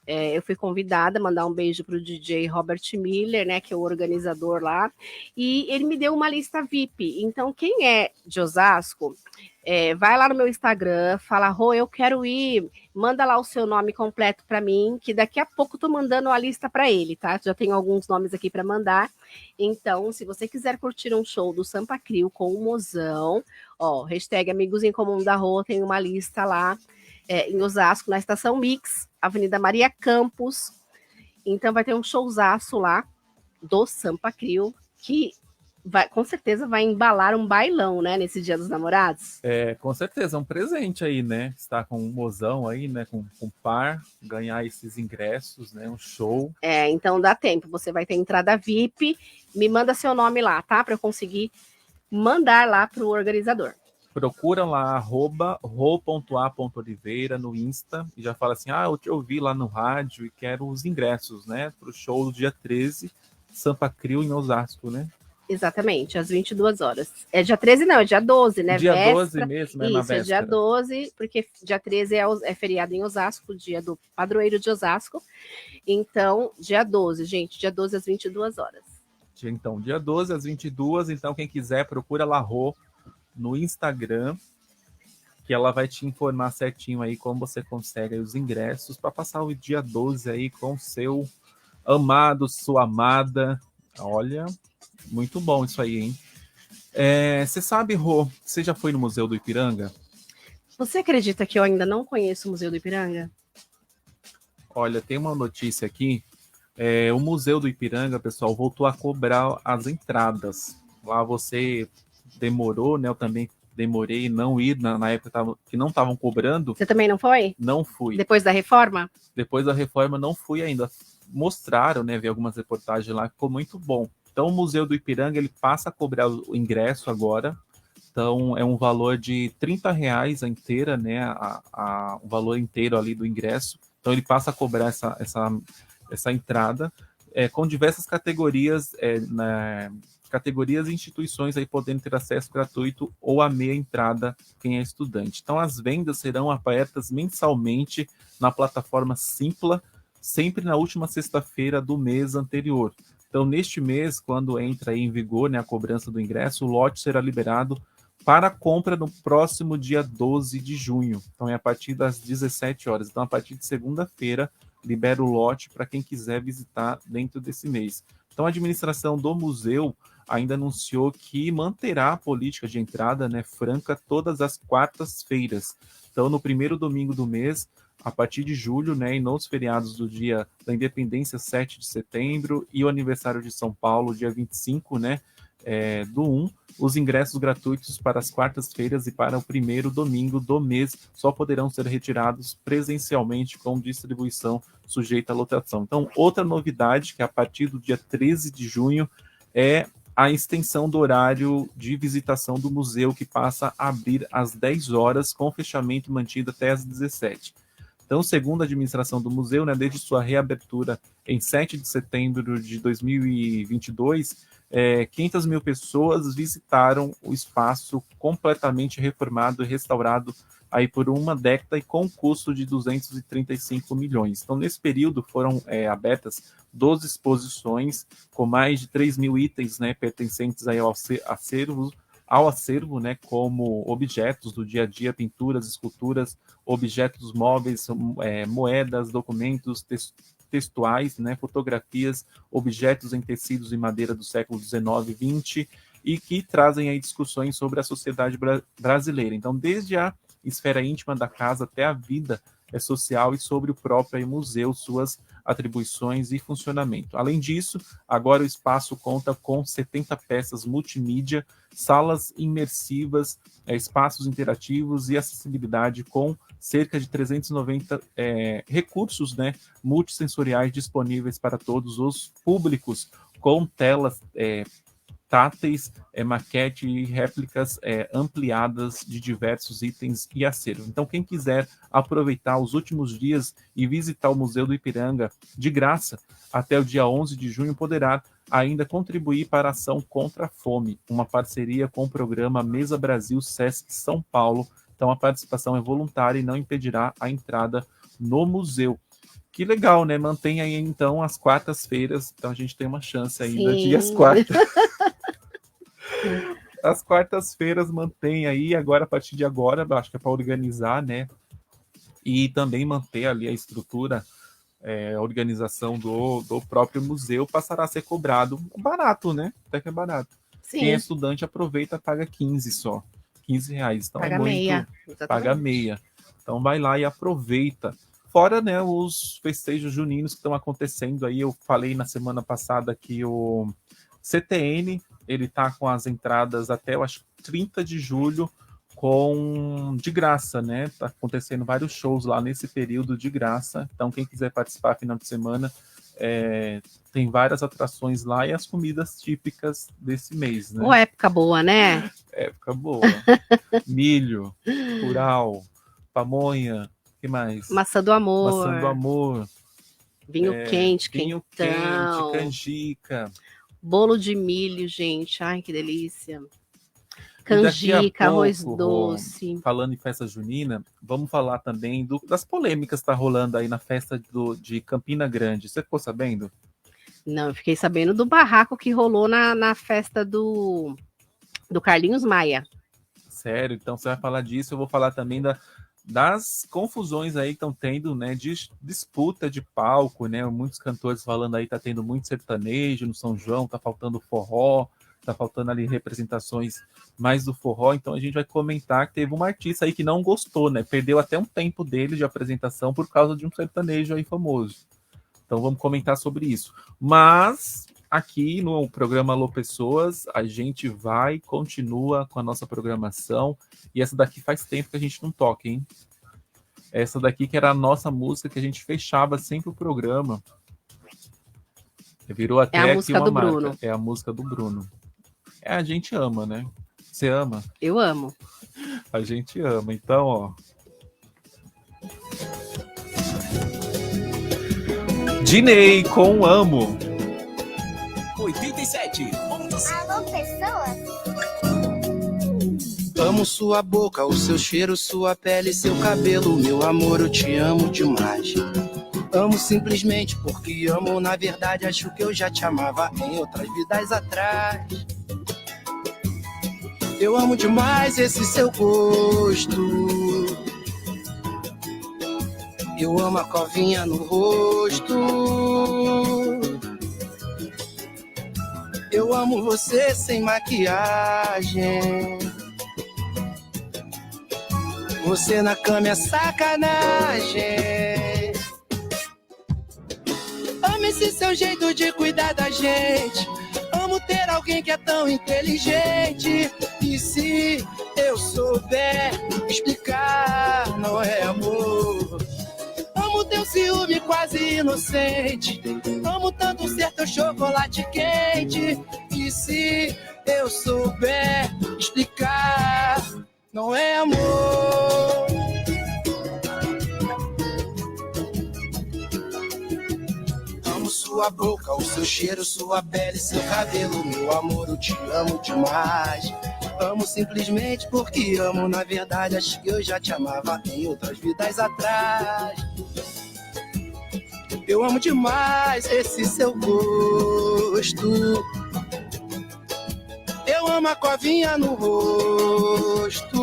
Eu fui convidada a mandar um beijo para o DJ Robert Miller, né, que é o organizador lá, e ele me deu uma lista VIP. Então, quem é de Osasco, vai lá no meu Instagram, fala, Rô, eu quero ir, manda lá o seu nome completo para mim, que daqui a pouco eu tô mandando a lista para ele, tá? Já tenho alguns nomes aqui para mandar. Então, se você quiser curtir um show do Sampa Crio com o mozão, hashtag Amigos em Comum da Rô, tem uma lista lá, em Osasco, na Estação Mix, Avenida Maria Campos. Então vai ter um showzaço lá do Sampa Crio, que com certeza vai embalar um bailão, né, nesse Dia dos Namorados. Com certeza, é um presente aí, né? Estar com um mozão aí, né? Com par, ganhar esses ingressos, né? Um show. Então dá tempo, você vai ter entrada VIP, me manda seu nome lá, tá? Para eu conseguir mandar lá para o organizador. Procura lá, @ro.a.oliveira no Insta e já fala assim, eu te ouvi lá no rádio e quero os ingressos, né? Para o show do dia 13, Sampa Crio em Osasco, né? Exatamente, às 22 horas. É dia 13 não, é dia 12, né? Dia véspera. 12 mesmo, é na Isso, é dia 12, porque dia 13 é feriado em Osasco, dia do padroeiro de Osasco. Então, dia 12, gente, dia 12 às 22 horas. Então, dia 12 às 22, então quem quiser procura lá Rô no Instagram, que ela vai te informar certinho aí como você consegue os ingressos para passar o dia 12 aí com seu amado, sua amada. Olha, muito bom isso aí, hein? Você sabe, Rô, você já foi no Museu do Ipiranga? Você acredita que eu ainda não conheço o Museu do Ipiranga? Olha, tem uma notícia aqui. O Museu do Ipiranga, pessoal, voltou a cobrar as entradas. Lá você demorou, né? Eu também demorei não ir na época que não estavam cobrando. Você também não foi? Não fui. Depois da reforma? Depois da reforma não fui ainda. Mostraram, né? Vi algumas reportagens lá, ficou muito bom. Então o Museu do Ipiranga ele passa a cobrar o ingresso agora. Então é um valor de R$30 a inteira, né? O valor inteiro ali do ingresso. Então ele passa a cobrar essa entrada com diversas categorias, categorias e instituições aí podendo ter acesso gratuito ou a meia entrada quem é estudante. Então as vendas serão abertas mensalmente na plataforma Simpla, sempre na última sexta-feira do mês anterior. Então neste mês, quando entra aí em vigor, né, a cobrança do ingresso, o lote será liberado para compra no próximo dia 12 de junho. Então é a partir das 17 horas. Então a partir de segunda-feira libera o lote para quem quiser visitar dentro desse mês. Então a administração do museu ainda anunciou que manterá a política de entrada, né, franca todas as quartas-feiras. Então no primeiro domingo do mês, a partir de julho, né, e nos feriados do dia da Independência, 7 de setembro, e o aniversário de São Paulo, dia 25, né, do 1, os ingressos gratuitos para as quartas-feiras e para o primeiro domingo do mês só poderão ser retirados presencialmente com distribuição sujeita à lotação. Então, outra novidade, que a partir do dia 13 de junho, é a extensão do horário de visitação do museu, que passa a abrir às 10 horas, com fechamento mantido até às 17. Então, segundo a administração do museu, né, desde sua reabertura em 7 de setembro de 2022, 500 mil pessoas visitaram o espaço completamente reformado e restaurado aí por uma década e com custo de 235 milhões. Então, nesse período foram abertas 12 exposições com mais de 3 mil itens, né, pertencentes aí ao acervo, né, como objetos do dia a dia, pinturas, esculturas, objetos móveis, moedas, documentos, textuais, né, fotografias, objetos em tecidos e madeira do século XIX e XX, e que trazem aí discussões sobre a sociedade brasileira. Então, desde a esfera íntima da casa até a vida social e sobre o próprio museu, suas atribuições e funcionamento. Além disso, agora o espaço conta com 70 peças multimídia, salas imersivas, espaços interativos e acessibilidade com cerca de 390 recursos, né, multissensoriais disponíveis para todos os públicos, com telas táteis, maquete e réplicas ampliadas de diversos itens e acervo. Então, quem quiser aproveitar os últimos dias e visitar o Museu do Ipiranga de graça até o dia 11 de junho, poderá ainda contribuir para a ação contra a fome, uma parceria com o programa Mesa Brasil Sesc São Paulo. Então, a participação é voluntária e não impedirá a entrada no museu. Que legal, né? Mantém aí, então, as quartas-feiras. Então, a gente tem uma chance ainda de ir às quartas. As quartas-feiras mantém aí, agora, a partir de agora, acho que é para organizar, né? E também manter ali a estrutura, a organização do próprio museu, passará a ser cobrado barato, né? Até que é barato. Sim. Quem é estudante aproveita, paga 15 só. R$15. Então Paga é muito, meia. Paga meia. Então vai lá e aproveita. Fora, né, os festejos juninos que estão acontecendo aí. Eu falei na semana passada que o CTN ele tá com as entradas até, eu acho, 30 de julho, de graça, né? Tá acontecendo vários shows lá nesse período de graça. Então, quem quiser participar final de semana, tem várias atrações lá e as comidas típicas desse mês, né? Época boa, né? Época boa. Milho, curau, pamonha, o que mais? Maçã do amor. Maçã do amor. Vinho quente, vinho quentão. quente, canjica. Bolo de milho, gente. Ai, que delícia. Canjica, arroz doce. Falando em festa junina, vamos falar também das polêmicas que tá rolando aí na festa de Campina Grande. Você ficou sabendo? Não, eu fiquei sabendo do barraco que rolou na festa do Carlinhos Maia. Sério? Então você vai falar disso. Eu vou falar também das confusões aí que estão tendo, né, de disputa de palco, né? Muitos cantores falando aí, tá tendo muito sertanejo no São João, tá faltando forró, tá faltando ali representações mais do forró. Então a gente vai comentar que teve uma artista aí que não gostou, né? Perdeu até um tempo dele de apresentação por causa de um sertanejo aí famoso. Então vamos comentar sobre isso. Mas aqui no programa Alô Pessoas, a gente continua com a nossa programação. E essa daqui faz tempo que a gente não toca, hein? Essa daqui que era a nossa música que a gente fechava sempre o programa. Virou até a aqui música uma do marca. Bruno. É a música do Bruno. A gente ama, né? Você ama? Eu amo. A gente ama. Então, ó. Dinei com Amo. 87. Alô, pessoas? Amo sua boca, o seu cheiro, sua pele, seu cabelo. Meu amor, eu te amo demais. Amo simplesmente porque amo. Na verdade, acho que eu já te amava em outras vidas atrás. Eu amo demais esse seu gosto. Eu amo a covinha no rosto. Eu amo você sem maquiagem. Você na cama é sacanagem. Amo esse seu jeito de cuidar da gente. Amo ter alguém que é tão inteligente. E se eu souber explicar, não é amor. Amo teu ciúme quase inocente. Amo tanto ser teu chocolate quente. E se eu souber explicar, não é amor. Amo sua boca, o seu cheiro, sua pele, seu cabelo. Meu amor, eu te amo demais. Amo simplesmente porque amo. Na verdade, acho que eu já te amava em outras vidas atrás. Eu amo demais esse seu gosto. Eu amo a covinha no rosto.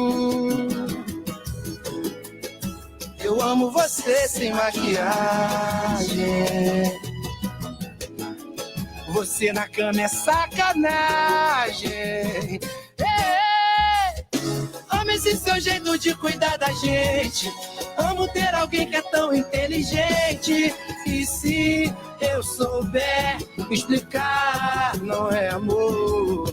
Eu amo você sem maquiagem. Você na cama é sacanagem. Amo esse seu jeito de cuidar da gente. Amo ter alguém que é tão inteligente. E se eu souber explicar, não é amor.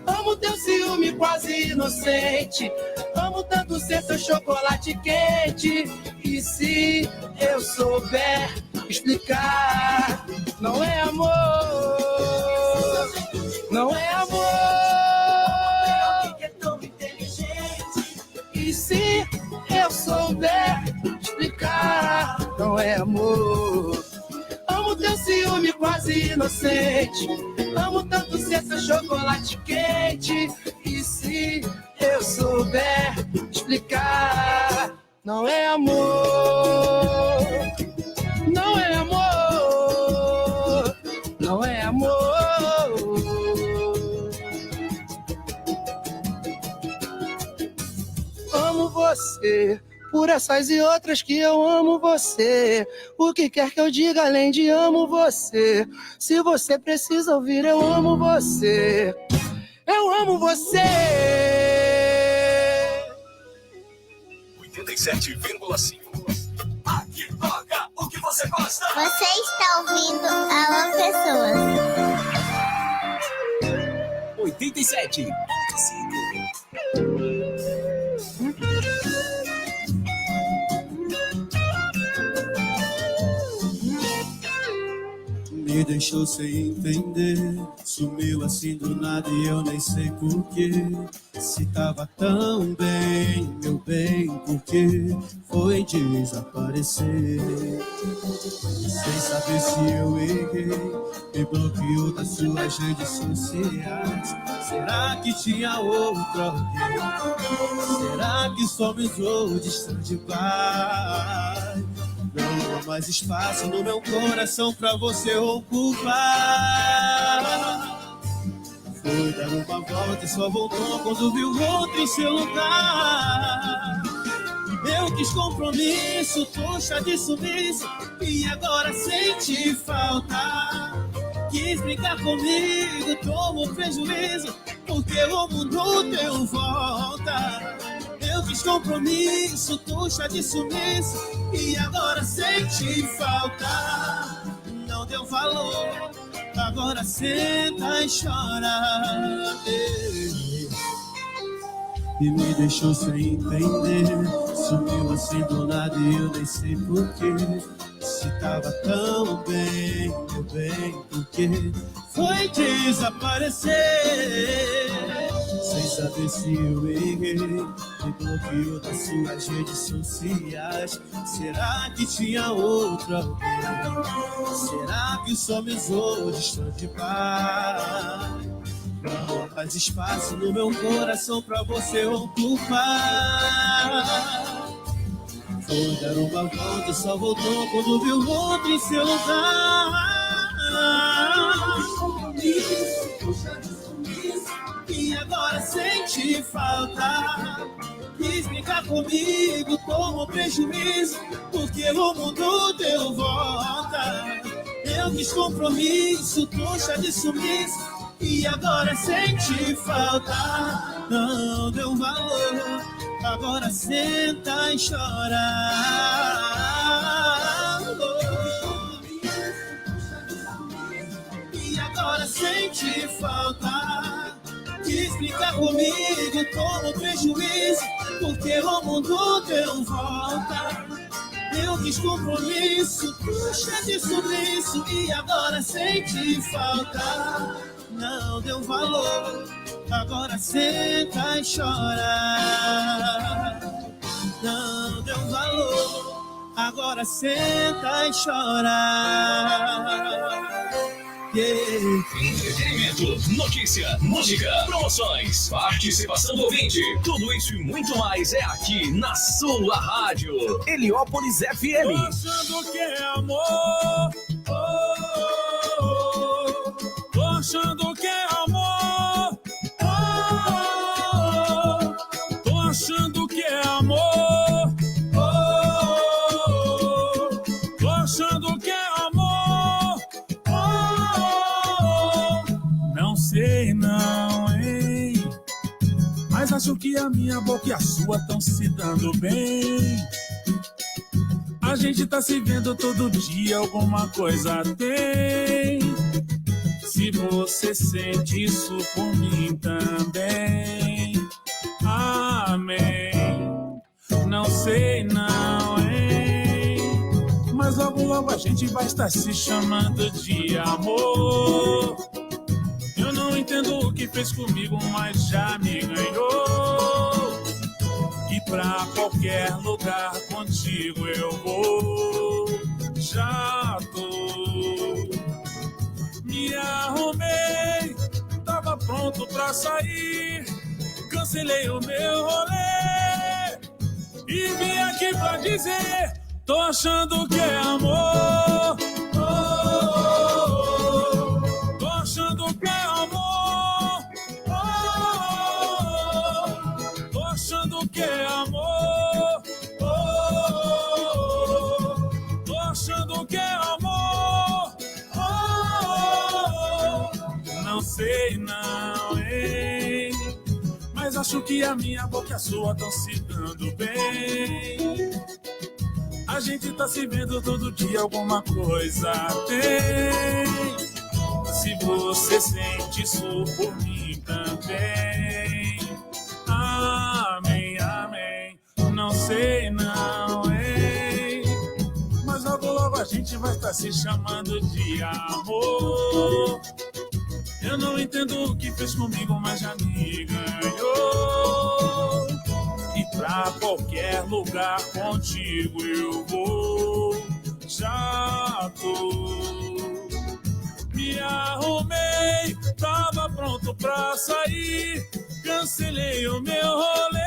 Amo teu ciúme quase inocente. Amo tanto ser teu chocolate quente. E se eu souber explicar, não é amor. Não é amor. E se eu souber explicar, não é amor. Amo teu ciúme quase inocente. Amo tanto ser seu chocolate quente. E se eu souber explicar, não é amor. Não é amor. Não é amor. Amo você, por essas e outras que eu amo você. O que quer que eu diga além de amo você? Se você precisa ouvir, eu amo você. Eu amo você. 87,5. Aqui toca o que você gosta. Você está ouvindo Alô, pessoas? 87.5. Me deixou sem entender, sumiu assim do nada e eu nem sei porquê. Se tava tão bem, meu bem, porque foi desaparecer. Sem saber se eu errei, me bloqueou das suas redes sociais. Será que tinha outro alguém? Será que só me usou de stand-by? Não há mais espaço no meu coração pra você ocupar. Foi dar uma volta e só voltou quando viu outro em seu lugar. Eu quis compromisso, puxa de sumiço, e agora sente falta. Quis brincar comigo, tomou prejuízo, porque o mundo deu volta. Eu fiz compromisso, tuxa de sumiço, e agora sente falta. Não deu valor, agora senta e chora. E me deixou sem entender, sumiu assim do nada e eu nem sei porquê. Se tava tão bem, meu bem, porque foi desaparecer. Sem saber se eu errei, me bloqueou das suas redes sociais. Será que tinha outro alguém? Será que só me usou de stand-by? Não faz espaço no meu coração pra você ocupar. Foi dar uma volta e só voltou quando viu outro em seu lugar. E agora sente falta. Quis brincar comigo, tomou prejuízo, porque o mundo deu volta. Eu quis compromisso, tuxa de sumiço, e agora sente falta. Não deu valor, agora senta e chora. E agora sente falta. Quis brincar comigo, tomou prejuízo, porque o mundo deu volta. Eu quis compromisso, puxa de sumiço, e agora sente falta. Não deu valor, agora senta e chora. Não deu valor, agora senta e chora. Entretenimento, notícia, música, promoções, participação do ouvinte. Tudo isso e muito mais é aqui na sua rádio Heliópolis FM. Tô achando que é amor. Tô achando que é amor. Tô achando que é amor. Tô achando que é amor. Não sei não, hein? Mas acho que a minha boca e a sua estão se dando bem. A gente tá se vendo todo dia, alguma coisa tem. Se você sente isso por mim também, amém. Não sei não, hein? Mas logo logo a gente vai estar se chamando de amor. Eu não entendo o que fez comigo, mas já me ganhou. E pra qualquer lugar contigo eu vou. Já tô, me arrumei, tava pronto pra sair. Cancelei o meu rolê e vim aqui pra dizer: tô achando que é amor. Tô achando que é amor. Tô achando que é amor. Tô achando que é amor. Não sei não, hein? Mas acho que a minha boca e a sua estão se dando bem. A gente tá se vendo todo dia, alguma coisa tem. Se você sente isso por mim mim também. Amém, amém. Não sei não, hein? Mas logo a gente vai estar se chamando de amor. Eu não entendo o que fez comigo, mas já me ganhou. E pra qualquer lugar contigo eu vou. Já tô. Me arrumei, tava pronto pra sair. Cancelei o meu rolê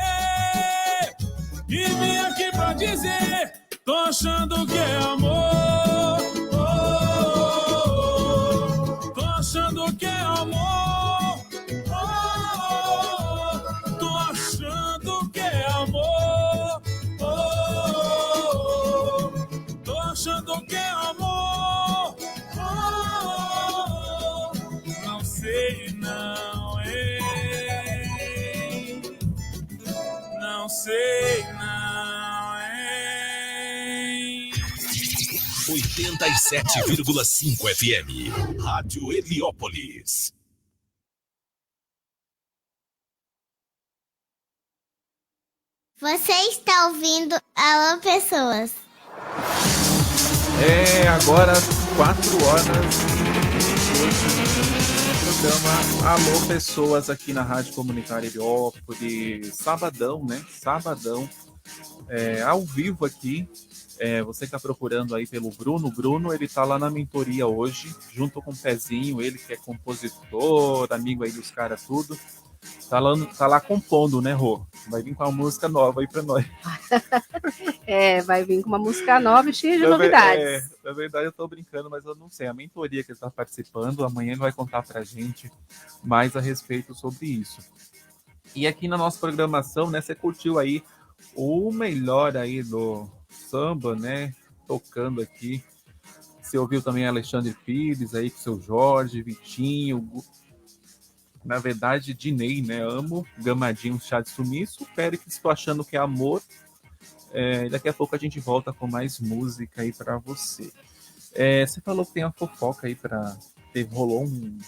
e vim aqui pra dizer: tô achando que é amor. Tô achando que é amor. Tô achando que é amor. Tô achando que é amor. Não sei não, hein? Não sei não, hein? 87,5 FM, Rádio Heliópolis. Você está ouvindo Alô Pessoas. Agora 4 horas. Programa Alô Pessoas aqui na Rádio Comunitária Heliópolis. Sabadão, né? Sabadão. Ao vivo aqui. Você está procurando aí pelo Bruno. Bruno, ele tá lá na mentoria hoje, junto com o Pezinho, ele que é compositor, amigo aí dos caras, tudo. Tá lá compondo, né, Rô? Vai vir com uma música nova aí pra nós. Vai vir com uma música nova e cheia de novidades. Na verdade, eu tô brincando, mas eu não sei. A mentoria que ele tá participando, amanhã ele vai contar pra gente mais a respeito sobre isso. E aqui na nossa programação, né, você curtiu aí o melhor aí do samba, né, tocando aqui. Você ouviu também Alexandre Pires aí com seu Jorge, Vitinho, na verdade, Dinei, né, Amo, Gamadinho, Chá de Sumiço, Périx, Estou Achando que é Amor. Daqui a pouco a gente volta com mais música aí pra você. Você falou que tem a fofoca aí rolou um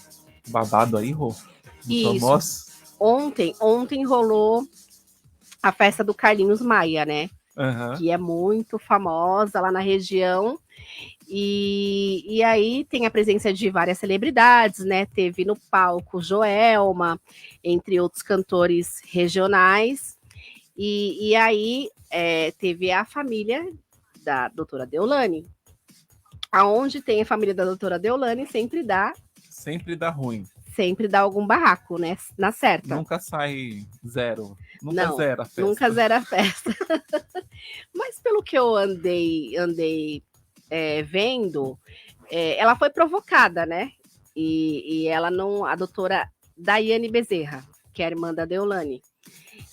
babado aí, Rô? Isso. Ontem rolou a festa do Carlinhos Maia, né? Uhum. Que é muito famosa lá na região. E aí tem a presença de várias celebridades, né? Teve no palco Joelma, entre outros cantores regionais. E aí teve a família da doutora Deolane. Aonde tem a família da doutora Deolane, sempre dá ruim. Sempre dá algum barraco, né? Na certa. Nunca sai zero. Nunca zera a festa. Nunca zera a festa. Mas pelo que eu andei vendo, ela foi provocada, né? E ela não... A doutora Daiane Bezerra, que é a irmã da Deolane.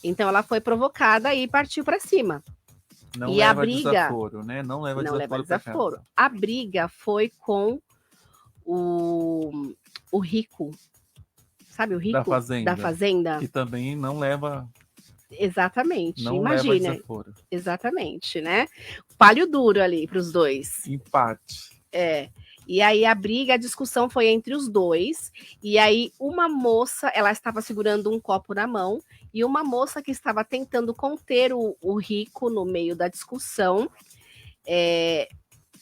Então ela foi provocada e partiu para cima. Não e leva a briga, desaforo, né? Não leva desaforo. A briga foi com o Rico. Sabe o Rico? Da Fazenda. Que também não leva... Exatamente, não imagina. Leva desaforo. Exatamente, né? Palho duro ali para os dois. Empate. E aí a discussão foi entre os dois. E aí uma moça, ela estava segurando um copo na mão. E uma moça que estava tentando conter o Rico no meio da discussão,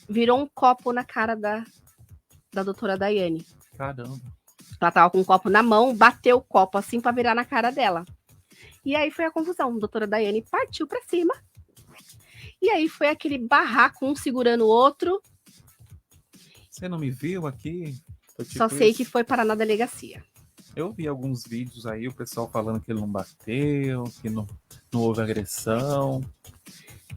virou um copo na cara da doutora Daiane. Caramba. Ela tava com um copo na mão, bateu o copo assim para virar na cara dela. E aí foi a confusão. A doutora Daiane partiu para cima. E aí foi aquele barraco, um segurando o outro. Você não me viu aqui? Só sei que foi parar na delegacia. Eu vi alguns vídeos aí, o pessoal falando que ele não bateu, que não houve agressão.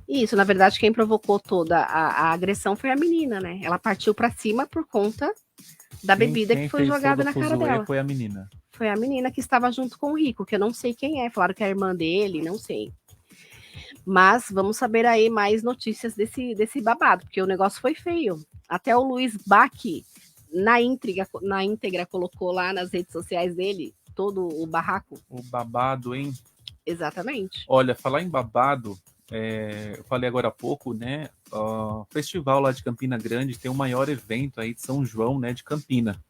Isso, na verdade, quem provocou toda a agressão foi a menina, né? Ela partiu para cima por conta da bebida que foi jogada na cara dela. Foi a menina. Foi a menina que estava junto com o Rico, que eu não sei quem é. Falaram que é a irmã dele, não sei. Mas vamos saber aí mais notícias desse babado, porque o negócio foi feio. Até o Luiz Bach, na íntegra, colocou lá nas redes sociais dele todo o barraco. O babado, hein? Exatamente. Olha, falar em babado, eu falei agora há pouco, né? O festival lá de Campina Grande tem o maior evento aí de São João, né? De Campina.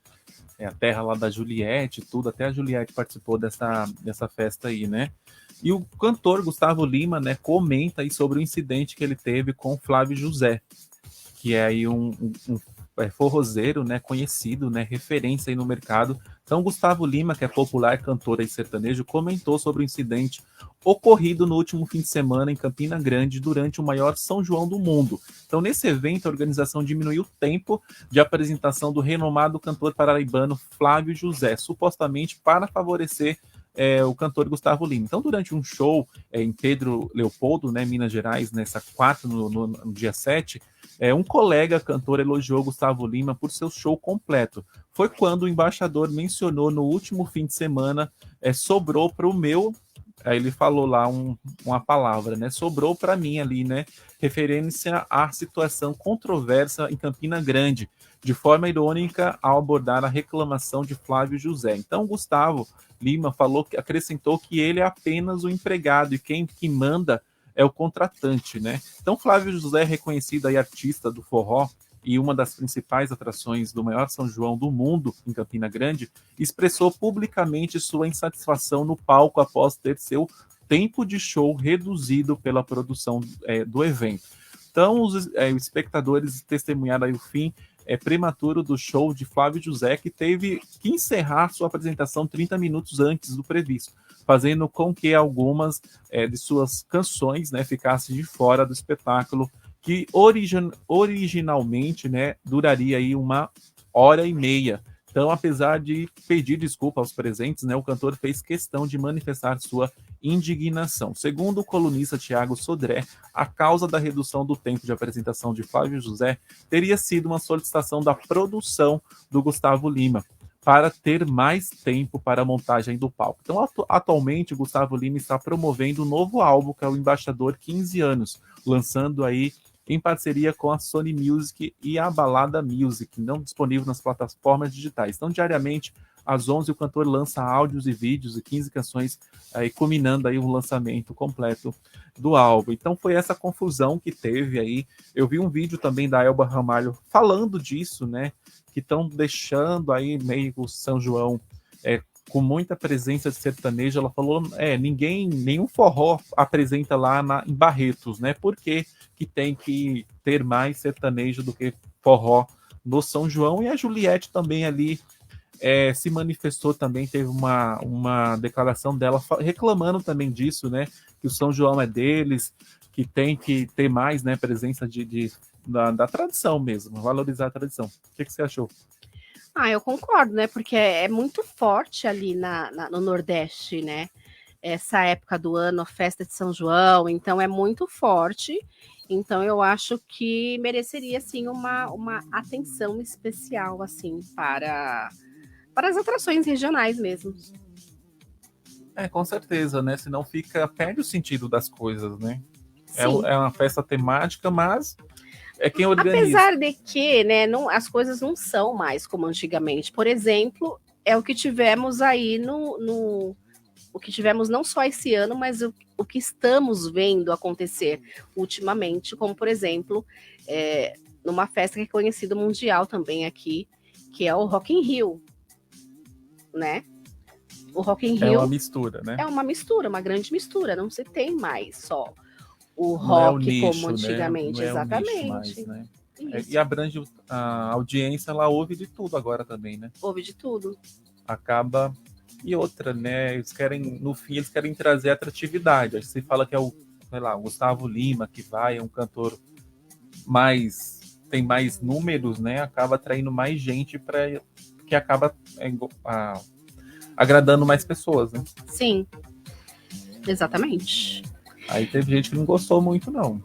a terra lá da Juliette, tudo, até a Juliette participou dessa festa aí, né? E o cantor Gustavo Lima, né, comenta aí sobre o incidente que ele teve com Flávio José, que é aí um forrozeiro, né, conhecido, né, referência aí no mercado. Então, Gustavo Lima, que é popular cantor e sertanejo, comentou sobre o incidente ocorrido no último fim de semana em Campina Grande, durante o maior São João do mundo. Então, nesse evento, a organização diminuiu o tempo de apresentação do renomado cantor paraibano Flávio José, supostamente para favorecer o cantor Gustavo Lima. Então, durante um show em Pedro Leopoldo, né, Minas Gerais, nessa quarta, no dia 7, um colega cantor elogiou Gustavo Lima por seu show completo. Foi quando o embaixador mencionou no último fim de semana, sobrou para o meu... Aí ele falou lá uma palavra, né? Sobrou para mim ali, né? Referência à situação controversa em Campina Grande, de forma irônica ao abordar a reclamação de Flávio José. Então, Gustavo Lima acrescentou que ele é apenas o empregado e quem que manda é o contratante, né? Então, Flávio José é reconhecido aí artista do forró e uma das principais atrações do maior São João do mundo, em Campina Grande, expressou publicamente sua insatisfação no palco após ter seu tempo de show reduzido pela produção do evento. Então, os espectadores testemunharam aí o fim prematuro do show de Flávio José, que teve que encerrar sua apresentação 30 minutos antes do previsto, fazendo com que algumas de suas canções, né, ficassem de fora do espetáculo, que originalmente, né, duraria aí 1h30. Então, apesar de pedir desculpa aos presentes, né, o cantor fez questão de manifestar sua indignação. Segundo o colunista Thiago Sodré, a causa da redução do tempo de apresentação de Flávio José teria sido uma solicitação da produção do Gustavo Lima para ter mais tempo para a montagem do palco. Então, atualmente, o Gustavo Lima está promovendo um novo álbum, que é o Embaixador 15 anos, lançando aí em parceria com a Sony Music e a Balada Music, não disponível nas plataformas digitais. Então, diariamente, às 11, o cantor lança áudios e vídeos e 15 canções, culminando aí o lançamento completo do álbum. Então, foi essa confusão que teve aí. Eu vi um vídeo também da Elba Ramalho falando disso, né? Que estão deixando aí meio o São João com muita presença de sertanejo. Ela falou, nenhum forró apresenta lá em Barretos, né? Por que tem que ter mais sertanejo do que forró no São João? E a Juliette também ali se manifestou também, teve uma declaração dela reclamando também disso, né? Que o São João é deles, que tem que ter mais, né, presença da tradição mesmo, valorizar a tradição. O que você achou? Eu concordo, né? Porque é muito forte ali no Nordeste, né? Essa época do ano, a festa de São João, então é muito forte. Então eu acho que mereceria, assim, uma atenção especial, assim, para as atrações regionais mesmo. Com certeza, né? Senão perde o sentido das coisas, né? É uma festa temática, mas é quem organiza. Apesar de que, né, as coisas não são mais como antigamente. Por exemplo, é o que tivemos aí o que tivemos não só esse ano, mas o que estamos vendo acontecer ultimamente, como, por exemplo, numa festa que é conhecida mundial também aqui, que é o Rock in Rio, né? O Rock in Rio é uma mistura, né? É uma mistura, uma grande mistura. Não se tem mais só o rock nicho, como antigamente, né? Exatamente. Mais, né? E abrange a audiência, ela ouve de tudo agora também, né? Ouve de tudo. Acaba. E outra, né? No fim, eles querem trazer atratividade. Aí você fala que é o Gustavo Lima que é um cantor tem mais números, né? Acaba atraindo mais gente que acaba agradando mais pessoas, né? Sim, exatamente. Aí teve gente que não gostou muito, não.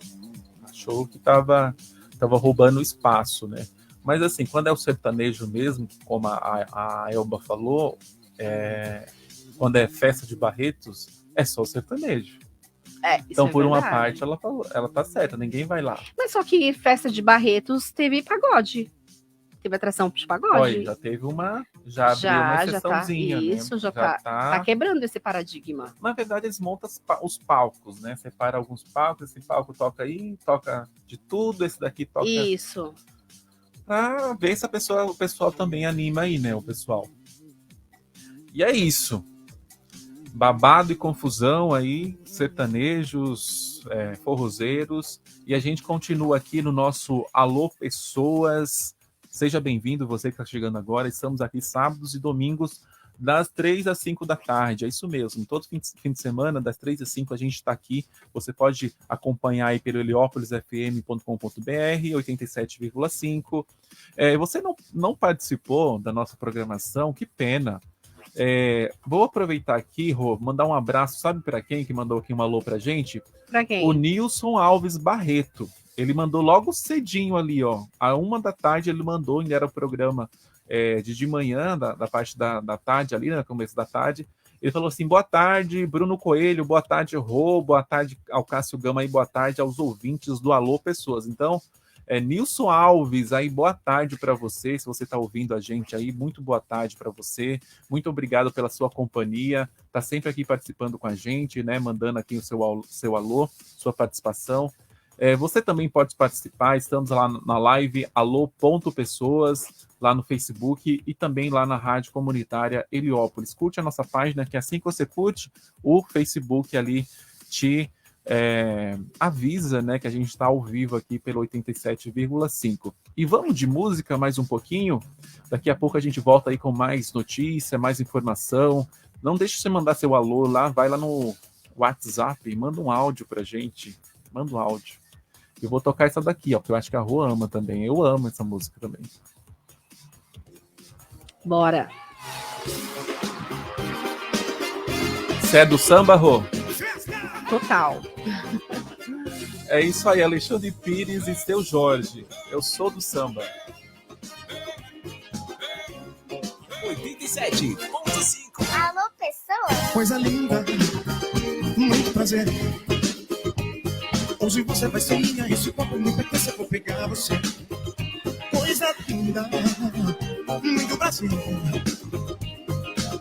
Achou que tava roubando espaço, né? Mas assim, quando é o sertanejo mesmo, como a Elba falou, quando é festa de Barretos, é só sertanejo. Então, por uma parte, ela tá certa, ninguém vai lá. Mas só que festa de Barretos teve pagode. Teve atração de pagode. Olha, já teve já abriu uma exceçãozinha, tá, isso, né? já tá quebrando esse paradigma. Na verdade, eles montam os palcos, né? Separa alguns palcos, esse palco toca aí, toca de tudo, esse daqui toca... Isso. pra ver se o pessoal também anima aí, né, o pessoal. E é isso. Babado e confusão aí, sertanejos, forrozeiros, e a gente continua aqui no nosso Alô Pessoas. Seja bem-vindo, você que está chegando agora. Estamos aqui sábados e domingos, das 3 às 5 da tarde, é isso mesmo. Todo fim de semana, das 3 às 5, a gente está aqui. Você pode acompanhar aí pelo heliópolisfm.com.br, 87,5. Você não participou da nossa programação, que pena. Vou aproveitar aqui, Rô, mandar um abraço, sabe para quem que mandou aqui um alô pra gente? Pra quem? O Nilson Alves Barreto. Ele mandou logo cedinho ali, ó. À 1 da tarde ele mandou, ainda era o programa de manhã, da parte da tarde ali, no começo da tarde. Ele falou assim: boa tarde, Bruno Coelho, boa tarde, Rô, boa tarde ao Cássio Gama e boa tarde aos ouvintes do Alô Pessoas. Então, Nilson Alves, aí boa tarde para você, se você está ouvindo a gente aí, muito boa tarde para você, muito obrigado pela sua companhia, está sempre aqui participando com a gente, né, mandando aqui o seu alô, sua participação. Você também pode participar, estamos lá na live alô.pessoas, lá no Facebook e também lá na Rádio Comunitária Heliópolis. Curte a nossa página, que assim que você curte, o Facebook ali te avisa, né, que a gente está ao vivo aqui pelo 87,5. E vamos de música mais um pouquinho. Daqui a pouco a gente volta aí com mais notícia, mais informação. Não deixe de você mandar seu alô lá, vai lá no WhatsApp, manda um áudio pra gente. Manda um áudio. Eu vou tocar essa daqui, ó, que eu acho que a Rô ama também. Eu amo essa música também. Bora. Você é do samba, Rô? Total. É isso aí, Alexandre Pires e Seu Jorge. Eu sou do samba. 87,5. Alô, pessoa? Coisa linda, muito prazer. Hoje você vai ser minha, esse corpo me pertence, eu vou pegar você. Coisa linda, muito prazer.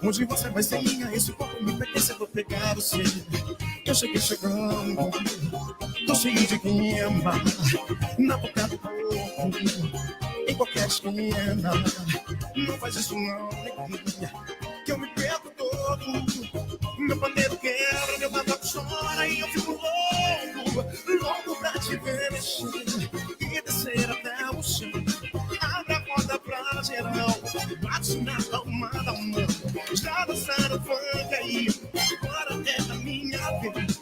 Hoje você vai ser minha, esse corpo me pertence, eu vou pegar você. Eu cheguei chegando, tô cheio de queima, na boca do corpo, em qualquer esquina. Não faz isso não, neguinha, que eu me perco todo. Meu pandeiro quebra, meu babaco chora e eu fico louco pra te ver mexer e descer até o chão. Abre a roda pra geral, bate na palma da mão. Já dançaram funk aí, agora é da minha vez.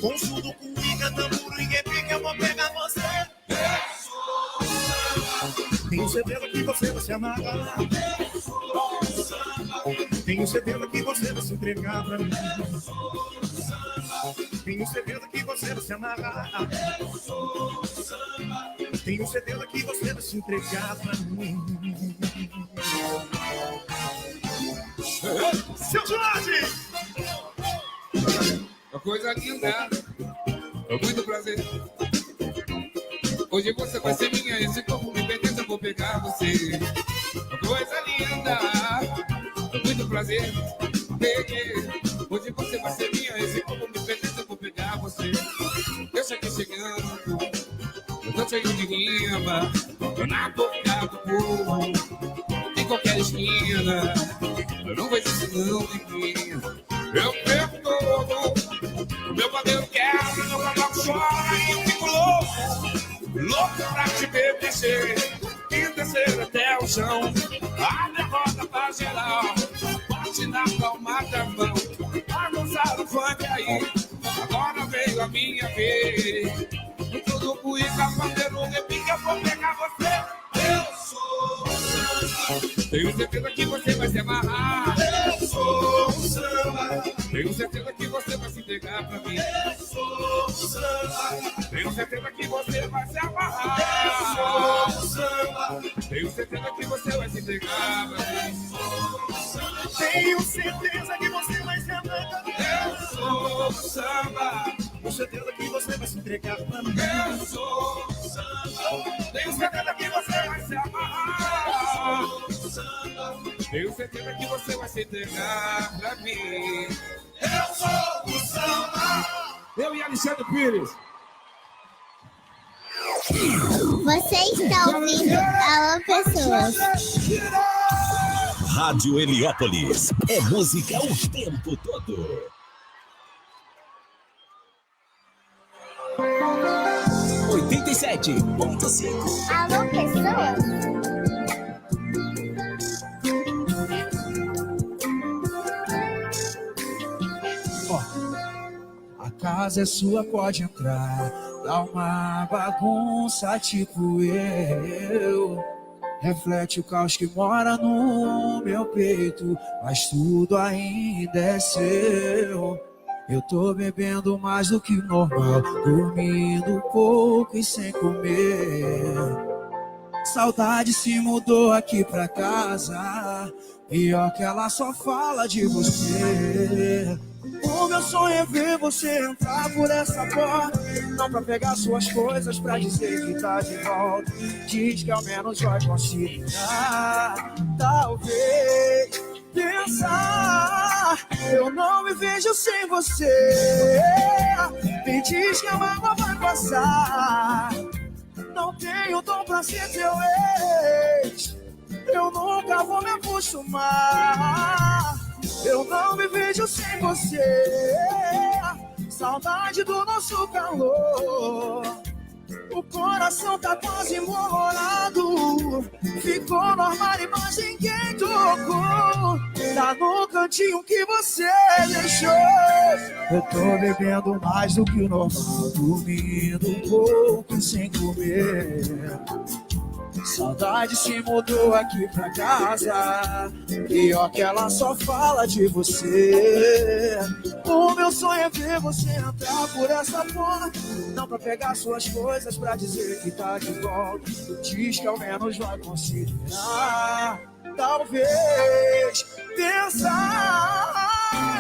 Com surdo, cuíca, tamburo e repique, eu vou pegar você. Tenho certeza que você vai se amarrar. Tenho certeza que você vai se entregar pra mim. Tenho certeza que você vai se amarrar. Tenho certeza que você vai se entregar pra mim. Seu Jorge! Uma coisa linda, muito prazer. Hoje você vai ser minha, esse corpo me pertence, eu vou pegar você. Uma coisa linda, muito prazer. Hoje você vai ser minha, esse corpo me pertence, eu vou pegar você. Eu cheguei chegando, eu tô cheio de rima, na boca do povo, em qualquer esquina. Eu não vejo isso não, neguinha. Eu perco todo, meu pandeiro quebra, meu babaco chora e eu fico louco pra te ver descer e descer até o chão. Abre a roda pra geral, bate na palma da mão. Vai gozar o funk aí, agora veio a minha vez. No tudo cuíca, pandeiro, repique, eu vou pegar você. Eu sou o samba. Tenho certeza que você vai se amarrar. Eu sou o samba. Tenho certeza que você vai se entregar pra mim. Eu sou o samba. Tenho certeza que você vai se amarrar. Eu sou o samba. Tenho certeza que você vai se entregar pra mim. Tenho certeza que você vai se amarrar. Eu sou o samba. Tenho certeza que você vai se entregar pra mim. Eu sou o samba. Tenho certeza que você vai se amarrar. Eu sou o samba. Tenho certeza que você vai se entregar pra mim. Eu sou o samba. Eu e Alexandre Pires. Você está ouvindo Alô Pessoas. Rádio Heliópolis. É música o tempo todo. 87.5. Alô Pessoas. A casa é sua, pode entrar. Dá uma bagunça tipo eu. Reflete o caos que mora no meu peito, mas tudo ainda é seu. Eu tô bebendo mais do que normal, dormindo pouco e sem comer. Saudade se mudou aqui pra casa, pior que ela só fala de você. O meu sonho é ver você entrar por essa porta, não pra pegar suas coisas, pra dizer que tá de volta. Diz que ao menos vai considerar, talvez pensar. Eu não me vejo sem você. Me diz que a mágoa vai passar. Não tenho dom pra ser teu ex. Eu nunca vou me acostumar. Eu não me vejo sem você. Saudade do nosso calor. O coração tá quase embolorado. Ficou no armário, mas ninguém tocou. Tá no cantinho que você deixou. Eu tô bebendo mais do que o normal, dormindo um pouco sem comer. Saudade se mudou aqui pra casa, pior que ela só fala de você. O meu sonho é ver você entrar por essa porta, não pra pegar suas coisas, pra dizer que tá de volta. Diz que ao menos vai considerar, talvez pensar.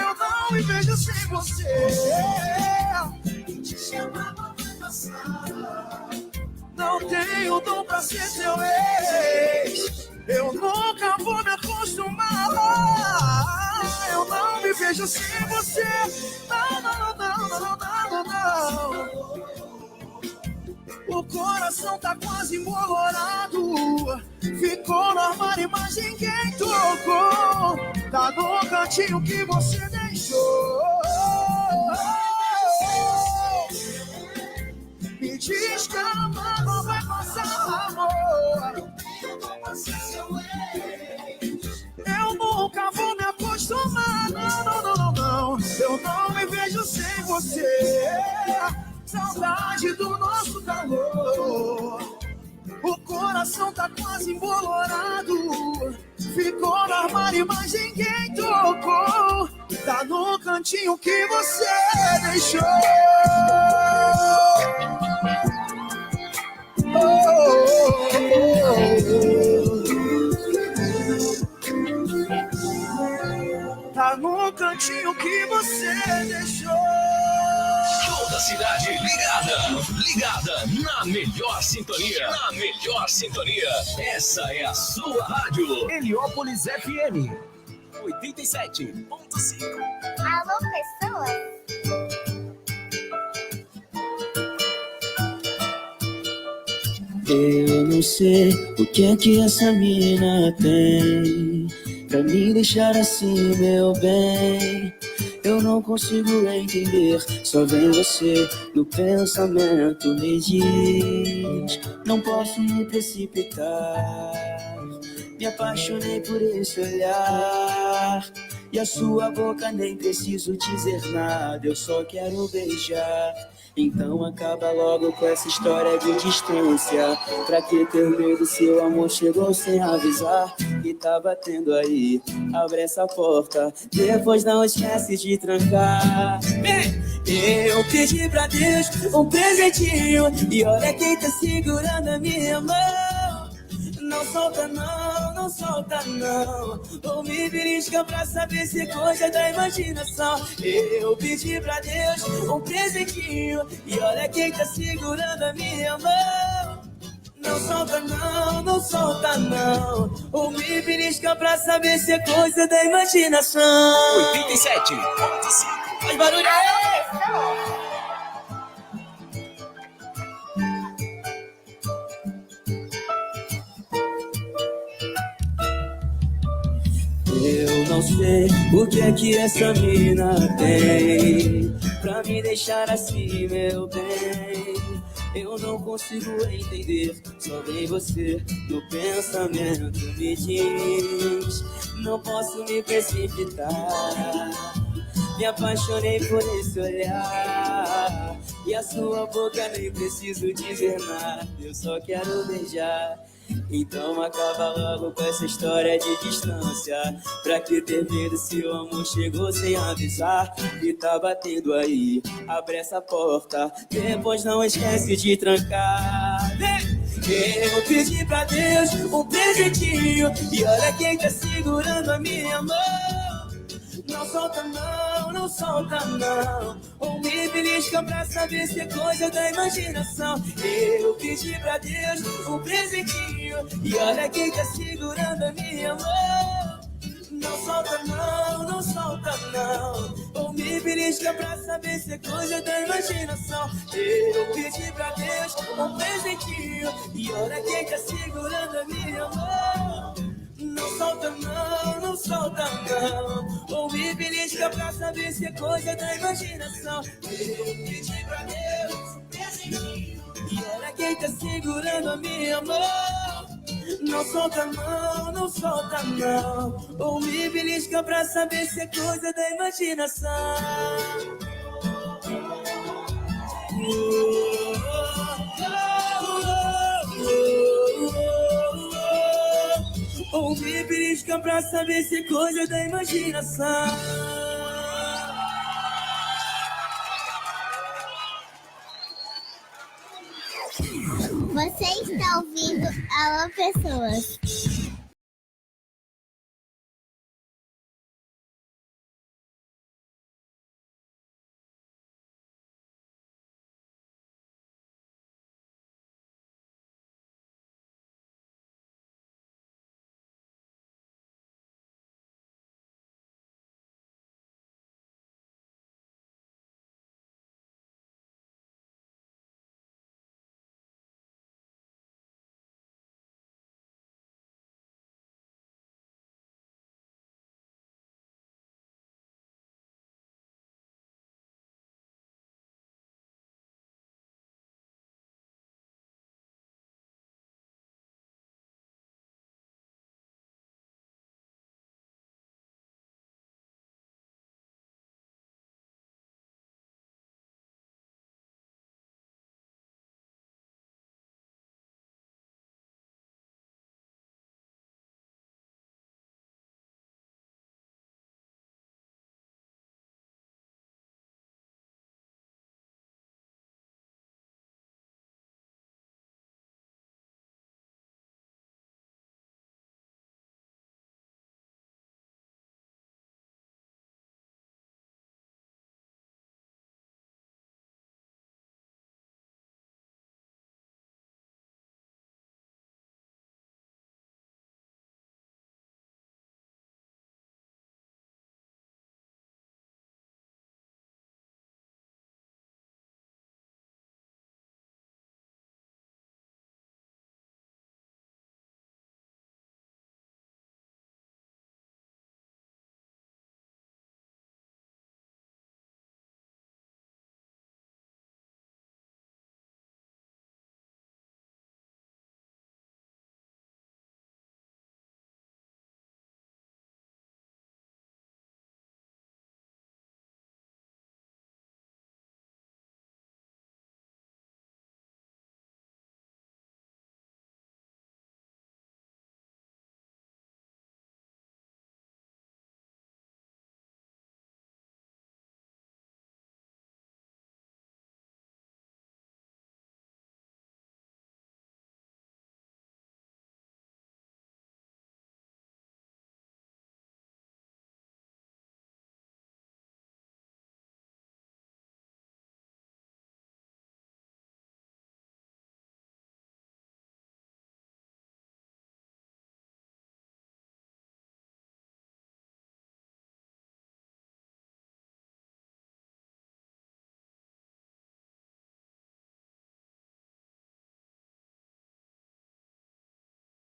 Eu não me vejo sem você. Te chamava pra passar. Não tenho dom pra ser teu ex. Eu nunca vou me acostumar. Eu não me vejo sem você. Não, não, não, não, não, não, não. O coração tá quase embolorado. Ficou no armário, mas ninguém tocou. Tá no cantinho que você deixou. Me diz que a mágoa vai passar, amor. Eu nunca vou me acostumar. Não, não, não, não, não. Eu não me vejo sem você. Saudade do nosso calor. O coração tá quase embolorado. Ficou no armário, mas ninguém tocou. Tá no cantinho que você deixou. Oh, oh, oh. Tá no cantinho que você deixou. Toda a cidade ligada, ligada na melhor sintonia, na melhor sintonia. Essa é a sua rádio. Heliópolis FM 87.5. Alô, pessoas. Eu não sei o que é que essa mina tem pra me deixar assim, meu bem. Eu não consigo entender, só vem você no pensamento. Me diz, não posso me precipitar. Me apaixonei por esse olhar, e a sua boca nem preciso dizer nada, eu só quero beijar. Então acaba logo com essa história de distância. Pra que ter medo se o amor chegou sem avisar? E tá batendo aí, abre essa porta, depois não esquece de trancar. Eu pedi pra Deus um presentinho, e olha quem tá segurando a minha mão. Não solta não, não solta não. Ou me belisca pra saber se é coisa da imaginação. Eu pedi pra Deus um presentinho, e olha quem tá segurando a minha mão. Não solta não, não solta não. Ou me belisca pra saber se é coisa da imaginação. 87.5. Faz barulho aí! não sei o que é que essa mina tem pra me deixar assim, meu bem. Eu não consigo entender, só vem você no pensamento. Me diz, não posso me precipitar. Me apaixonei por esse olhar, e a sua boca nem preciso dizer nada, eu só quero beijar. Então acaba logo com essa história de distância. Pra que ter medo se o amor chegou sem avisar? E tá batendo aí, abre essa porta, depois não esquece de trancar. Eu pedi pra Deus um presentinho, e olha quem tá segurando a minha mão. Não solta não, não solta não, ou me belisca pra saber se é coisa da imaginação. Eu pedi pra Deus um presentinho, e olha quem tá segurando a minha mão. Não solta não, não solta não, ou me belisca pra saber se é coisa da imaginação. Eu pedi pra Deus um presentinho, e olha quem tá segurando a minha mão. Não solta não, não solta não, ou me belisca pra saber se é coisa da imaginação. Eu pedi pra Deus um presentinho, e olha quem tá segurando a minha mão. Não solta não, não solta não, ou me belisca pra saber se é coisa da imaginação. Ou me belisca pra saber se é coisa da imaginação. Você está ouvindo Alô Pessoas.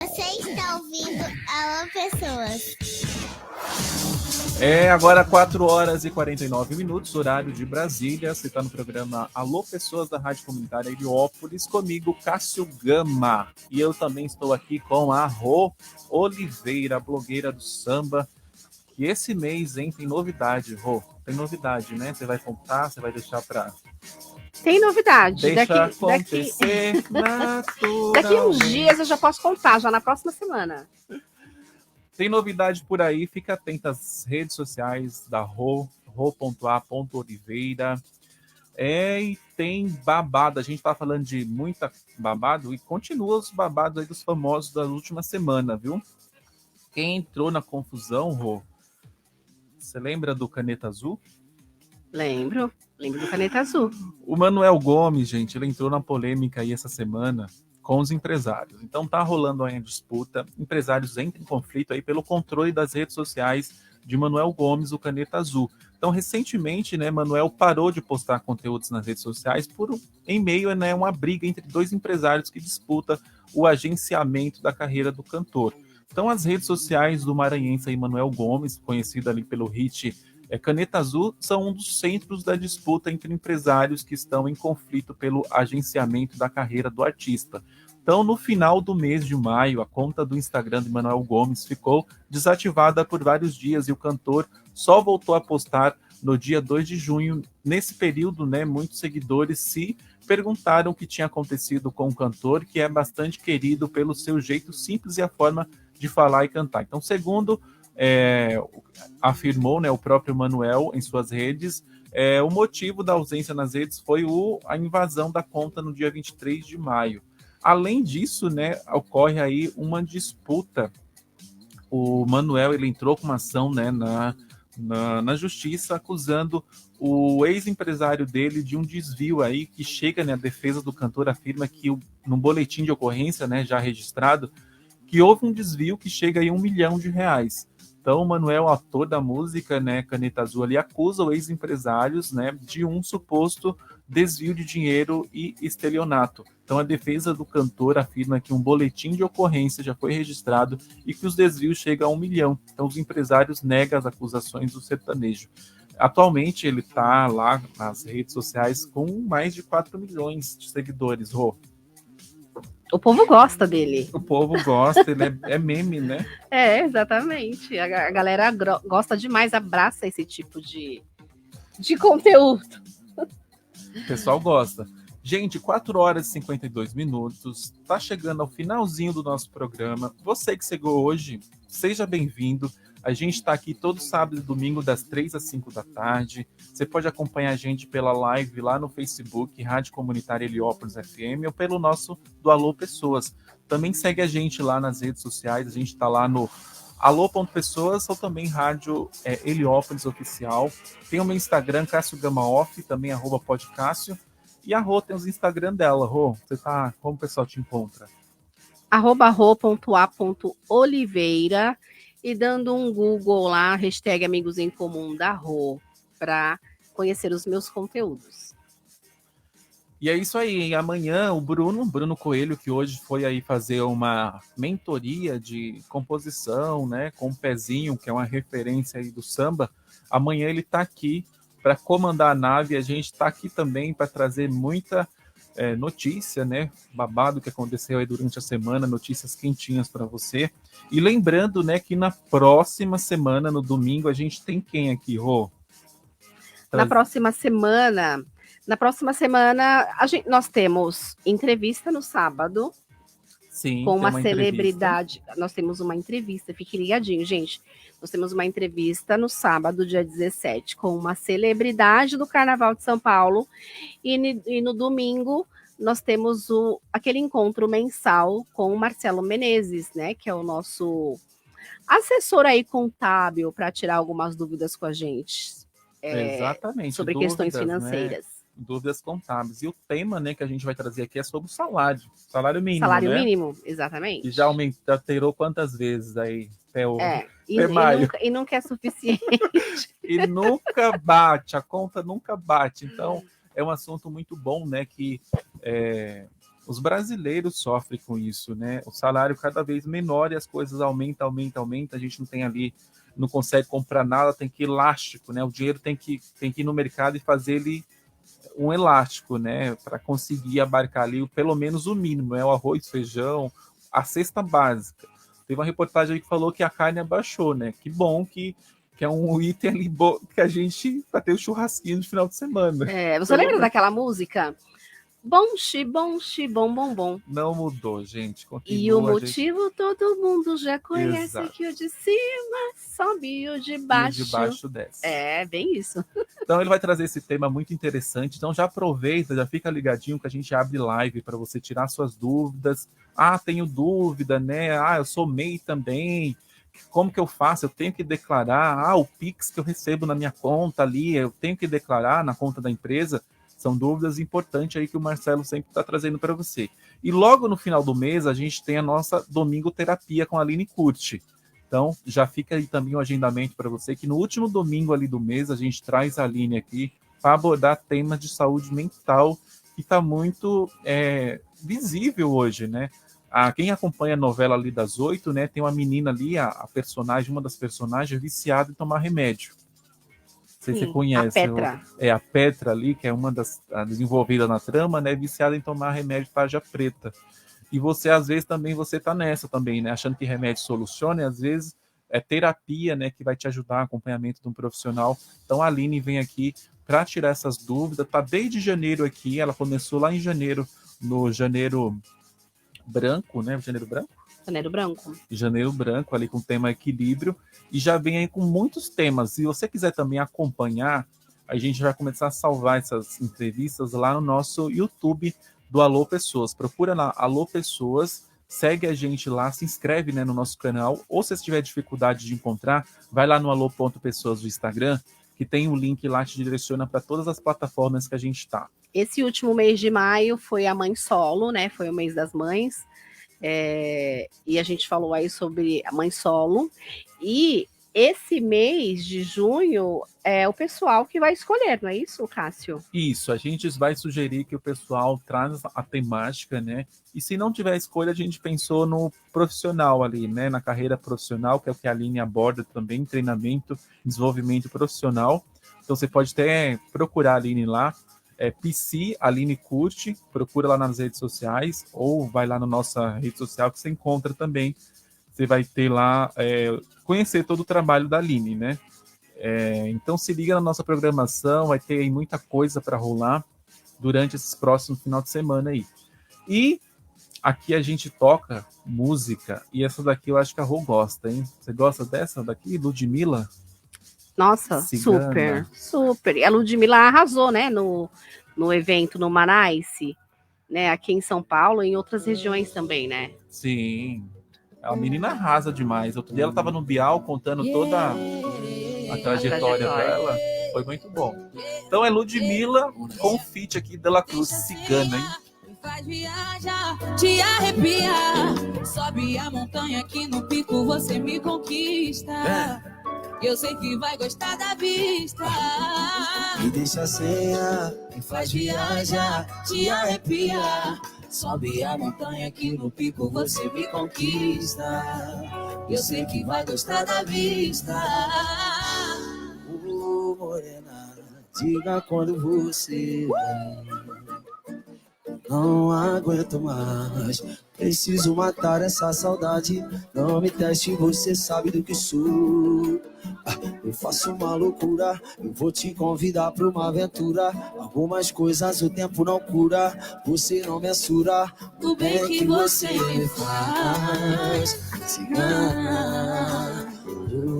Você está ouvindo Alô Pessoas. Agora 4 horas e 49 minutos, horário de Brasília. Você está no programa Alô Pessoas da Rádio Comunitária Heliópolis, comigo, Cássio Gama. E eu também estou aqui com a Rô Oliveira, blogueira do samba. E esse mês, hein, tem novidade, Rô. Tem novidade, né? Você vai contar, você vai deixar para... Tem novidade. Deixa acontecer naturalmente. Daqui uns dias eu já posso contar, já na próxima semana. Tem novidade por aí, fica atento às redes sociais da ro.a.oliveira. E tem babado, a gente tá falando de muita babado e continua os babados aí dos famosos da última semana, viu? Quem entrou na confusão, Rô? Você lembra do Caneta Azul? Lembro do Caneta Azul. O Manuel Gomes, gente, ele entrou na polêmica aí essa semana com os empresários. Então tá rolando aí a disputa, empresários entram em conflito aí pelo controle das redes sociais de Manuel Gomes, o Caneta Azul. Então, recentemente, né, Manuel parou de postar conteúdos nas redes sociais em meio a, né, uma briga entre dois empresários que disputam o agenciamento da carreira do cantor. Então, as redes sociais do maranhense aí, Manuel Gomes, conhecido ali pelo hit Caneta Azul, são um dos centros da disputa entre empresários que estão em conflito pelo agenciamento da carreira do artista. Então, no final do mês de maio, a conta do Instagram de Manuel Gomes ficou desativada por vários dias e o cantor só voltou a postar no dia 2 de junho. Nesse período, né, muitos seguidores se perguntaram o que tinha acontecido com o cantor, que é bastante querido pelo seu jeito simples e a forma de falar e cantar. Então, segundo afirmou, né, o próprio Manuel em suas redes, o motivo da ausência nas redes foi a invasão da conta no dia 23 de maio. Além disso, né, ocorre aí uma disputa. O Manuel, ele entrou com uma ação, né, na justiça, acusando o ex-empresário dele de um desvio aí que chega, né, a defesa do cantor afirma que num boletim de ocorrência, né, já registrado, que houve um desvio que chega aí a R$1 milhão. Então, o Manuel, ator da música, né, Caneta Azul, ali acusa os ex-empresários, né, de um suposto desvio de dinheiro e estelionato. Então, a defesa do cantor afirma que um boletim de ocorrência já foi registrado e que os desvios chegam a R$1 milhão. Então, os empresários negam as acusações do sertanejo. Atualmente, ele está lá nas redes sociais com mais de 4 milhões de seguidores, Rô. O povo gosta dele. O povo gosta, ele é meme, né? Exatamente. A galera gosta demais, abraça esse tipo de conteúdo. O pessoal gosta. Gente, 4 horas e 52 minutos. Tá chegando ao finalzinho do nosso programa. Você que chegou hoje, seja bem-vindo. A gente está aqui todo sábado e domingo, das 3 às 5 da tarde. Você pode acompanhar a gente pela live lá no Facebook, Rádio Comunitária Heliópolis FM, ou pelo nosso do Alô Pessoas. Também segue a gente lá nas redes sociais. A gente está lá no alô.pessoas ou também Rádio Heliópolis Oficial. Tem o meu Instagram, Cássio Gama Off, também @podcássio. E a Rô tem os Instagram dela. Rô, como o pessoal te encontra? @ro.a.oliveira. E dando um Google lá, hashtag Amigos em Comum da Rô, para conhecer os meus conteúdos. E é isso aí, e amanhã o Bruno Coelho, que hoje foi aí fazer uma mentoria de composição, né, com o Pezinho, que é uma referência aí do samba, amanhã ele está aqui para comandar a nave, a gente está aqui também para trazer muita notícia, né, babado que aconteceu aí durante a semana, notícias quentinhas para você. E lembrando, né, que na próxima semana, no domingo, a gente tem quem aqui, Rô? Na próxima semana, nós temos entrevista no sábado. Sim, com uma celebridade. Nós temos uma entrevista, fique ligadinho, gente. Nós temos uma entrevista no sábado, dia 17, com uma celebridade do Carnaval de São Paulo. E no domingo, nós temos aquele encontro mensal com o Marcelo Menezes, né? Que é o nosso assessor aí contábil para tirar algumas dúvidas com a gente. Exatamente. Sobre dúvidas, questões financeiras. Né? Dúvidas contábeis. E o tema, né, que a gente vai trazer aqui é sobre o salário. Salário mínimo, Salário né? mínimo, exatamente. E já alterou quantas vezes aí? E nunca é suficiente. E nunca bate, a conta nunca bate. Então, é um assunto muito bom, né, que os brasileiros sofrem com isso, né? O salário cada vez menor e as coisas aumentam. A gente não tem ali não consegue comprar nada, tem que ir elástico, né? O dinheiro tem que ir no mercado e fazer ele um elástico, né? Para conseguir abarcar ali pelo menos o mínimo, o arroz, feijão, a cesta básica. Teve uma reportagem aí que falou que a carne abaixou, né? Que bom que é um item ali que a gente vai ter o churrasquinho no final de semana. Você lembra daquela música? Bom, bom, bom, bom. Não mudou, gente. Continua, e o motivo todo mundo já conhece. Exato. Que o de cima sobe e o de baixo. E o de baixo desce. É, bem isso. Então ele vai trazer esse tema muito interessante. Então já aproveita, já fica ligadinho que a gente abre live para você tirar suas dúvidas. Tenho dúvida, né? Eu sou MEI também. Como que eu faço? Eu tenho que declarar. O Pix que eu recebo na minha conta ali, eu tenho que declarar na conta da empresa. São dúvidas importantes aí que o Marcelo sempre está trazendo para você. E logo no final do mês, a gente tem a nossa Domingo Terapia com a Aline Curti. Então, já fica aí também o agendamento para você, que no último domingo ali do mês, a gente traz a Aline aqui para abordar temas de saúde mental, que está muito visível hoje, né? Quem acompanha a novela ali das 8, né, tem uma menina ali, a personagem, uma das personagens, viciada em tomar remédio. Não sei se você conhece. A Petra. A Petra ali, que é uma das desenvolvidas na trama, né? Viciada em tomar remédio tarja preta. E você, às vezes, também você tá nessa também, né? Achando que remédio soluciona, e às vezes é terapia, né? Que vai te ajudar, acompanhamento de um profissional. Então a Aline vem aqui para tirar essas dúvidas. Tá desde janeiro aqui, ela começou lá em janeiro, no Janeiro Branco, né? Janeiro Branco? Janeiro Branco, ali com o tema equilíbrio, e já vem aí com muitos temas. Se você quiser também acompanhar, a gente vai começar a salvar essas entrevistas lá no nosso YouTube do Alô Pessoas. Procura lá Alô Pessoas, segue a gente lá, se inscreve, né, no nosso canal, ou se tiver dificuldade de encontrar, vai lá no alô.pessoas do Instagram, que tem um link lá, te direciona para todas as plataformas que a gente está. Esse último mês de maio foi a Mãe Solo, né? Foi o mês das mães. E a gente falou aí sobre a mãe solo, e esse mês de junho é o pessoal que vai escolher, não é isso, Cássio? Isso, a gente vai sugerir que o pessoal traz a temática, né? E se não tiver escolha, a gente pensou no profissional ali, né? Na carreira profissional, que é o que a Aline aborda também, treinamento, desenvolvimento profissional. Então você pode até procurar a Aline lá, PC Aline Curti, procura lá nas redes sociais, ou vai lá na nossa rede social que você encontra também. Você vai ter lá, conhecer todo o trabalho da Aline, né? Então se liga na nossa programação, vai ter aí muita coisa para rolar durante esses próximos final de semana aí. E aqui a gente toca música, e essa daqui eu acho que a Rô gosta, hein? Você gosta dessa daqui, Ludmilla? Nossa, Cigana. super. E a Ludmilla arrasou, né, no evento no Manaíce, né, aqui em São Paulo e em outras regiões também, né? Sim, a menina arrasa demais. Outro dia ela estava no Bial contando toda a trajetória dela. Foi muito bom. Então é Ludmilla com feat aqui, Dela Cruz, Cigana, hein? Faz viajar, te arrepiar. Sobe a montanha aqui no pico, você me conquista. Eu sei que vai gostar da vista. Me deixa sem ar, me faz viajar, te arrepiar. Sobe a montanha aqui no pico, você me conquista. Eu sei que vai gostar da vista. Morena, diga quando você vem. Não aguento mais, preciso matar essa saudade. Não me teste, você sabe do que sou. Eu faço uma loucura, eu vou te convidar pra uma aventura. Algumas coisas o tempo não cura, você não mensura o bem que você me faz. Cigana,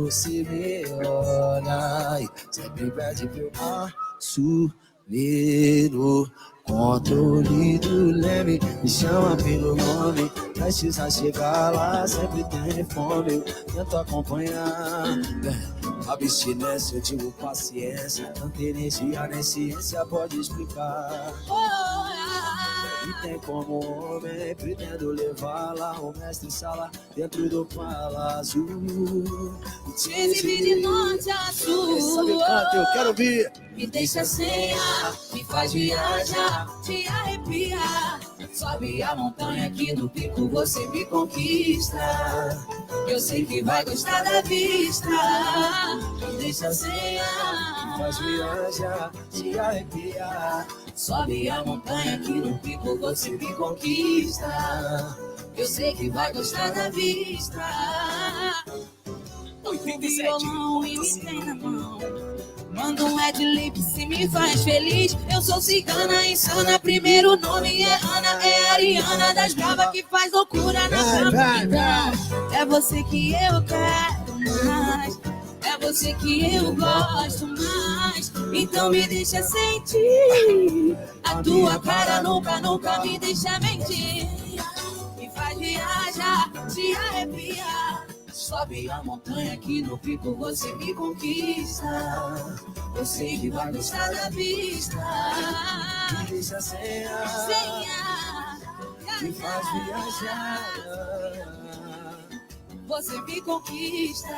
você me olha e sempre pede pra eu assumir no controle do leme. Me chama pelo nome, precisa chegar lá, sempre tem fome. Eu tento acompanhar, abstinência, eu digo paciência. Tanta energia na ciência pode explicar. E tem como homem, pretendo levar lá o mestre sala dentro do palácio. Te exibir de norte a sul. Sabe canto, eu quero ouvir. Me deixa sem ar, me faz viajar, te arrepiar. Sobe a montanha aqui no pico, você me conquista. Eu sei que vai gostar da vista. Deixa sem ar, faz viajar, te arrepiar. sobe a montanha que no pico você me conquista. Eu sei que vai gostar da vista. Toca um violão e me tem na mão. Manda um ad-lib se me faz feliz. Eu sou cigana, insana, primeiro nome é Ana. É Ariana das bravas que faz loucura na cama. É você que eu quero mais. É você que eu gosto mais. Então me deixa sentir. A tua cara nunca, nunca me deixa mentir. Me faz viajar, te arrepiar. Sobe a montanha que no pico você me conquista. Eu sei que vai gostar da vista. Me deixa sem ar, me faz viajar. Você me conquista.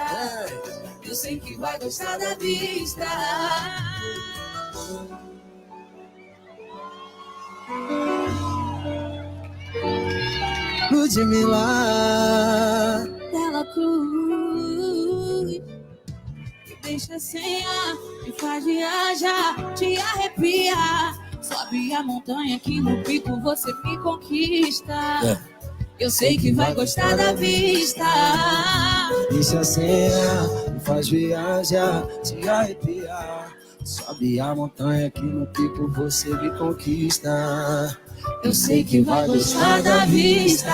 Eu sei que vai gostar da vista. Ludmilla Dela Cruz, me deixa sem ar, me faz viajar, te arrepiar. Sobe a montanha que no pico você me conquista. Eu sei que vai gostar da vista. Deixa sem ar, me faz viajar, te arrepiar. Sobe a montanha que no pico você me conquista. Eu sei que vai gostar da vista.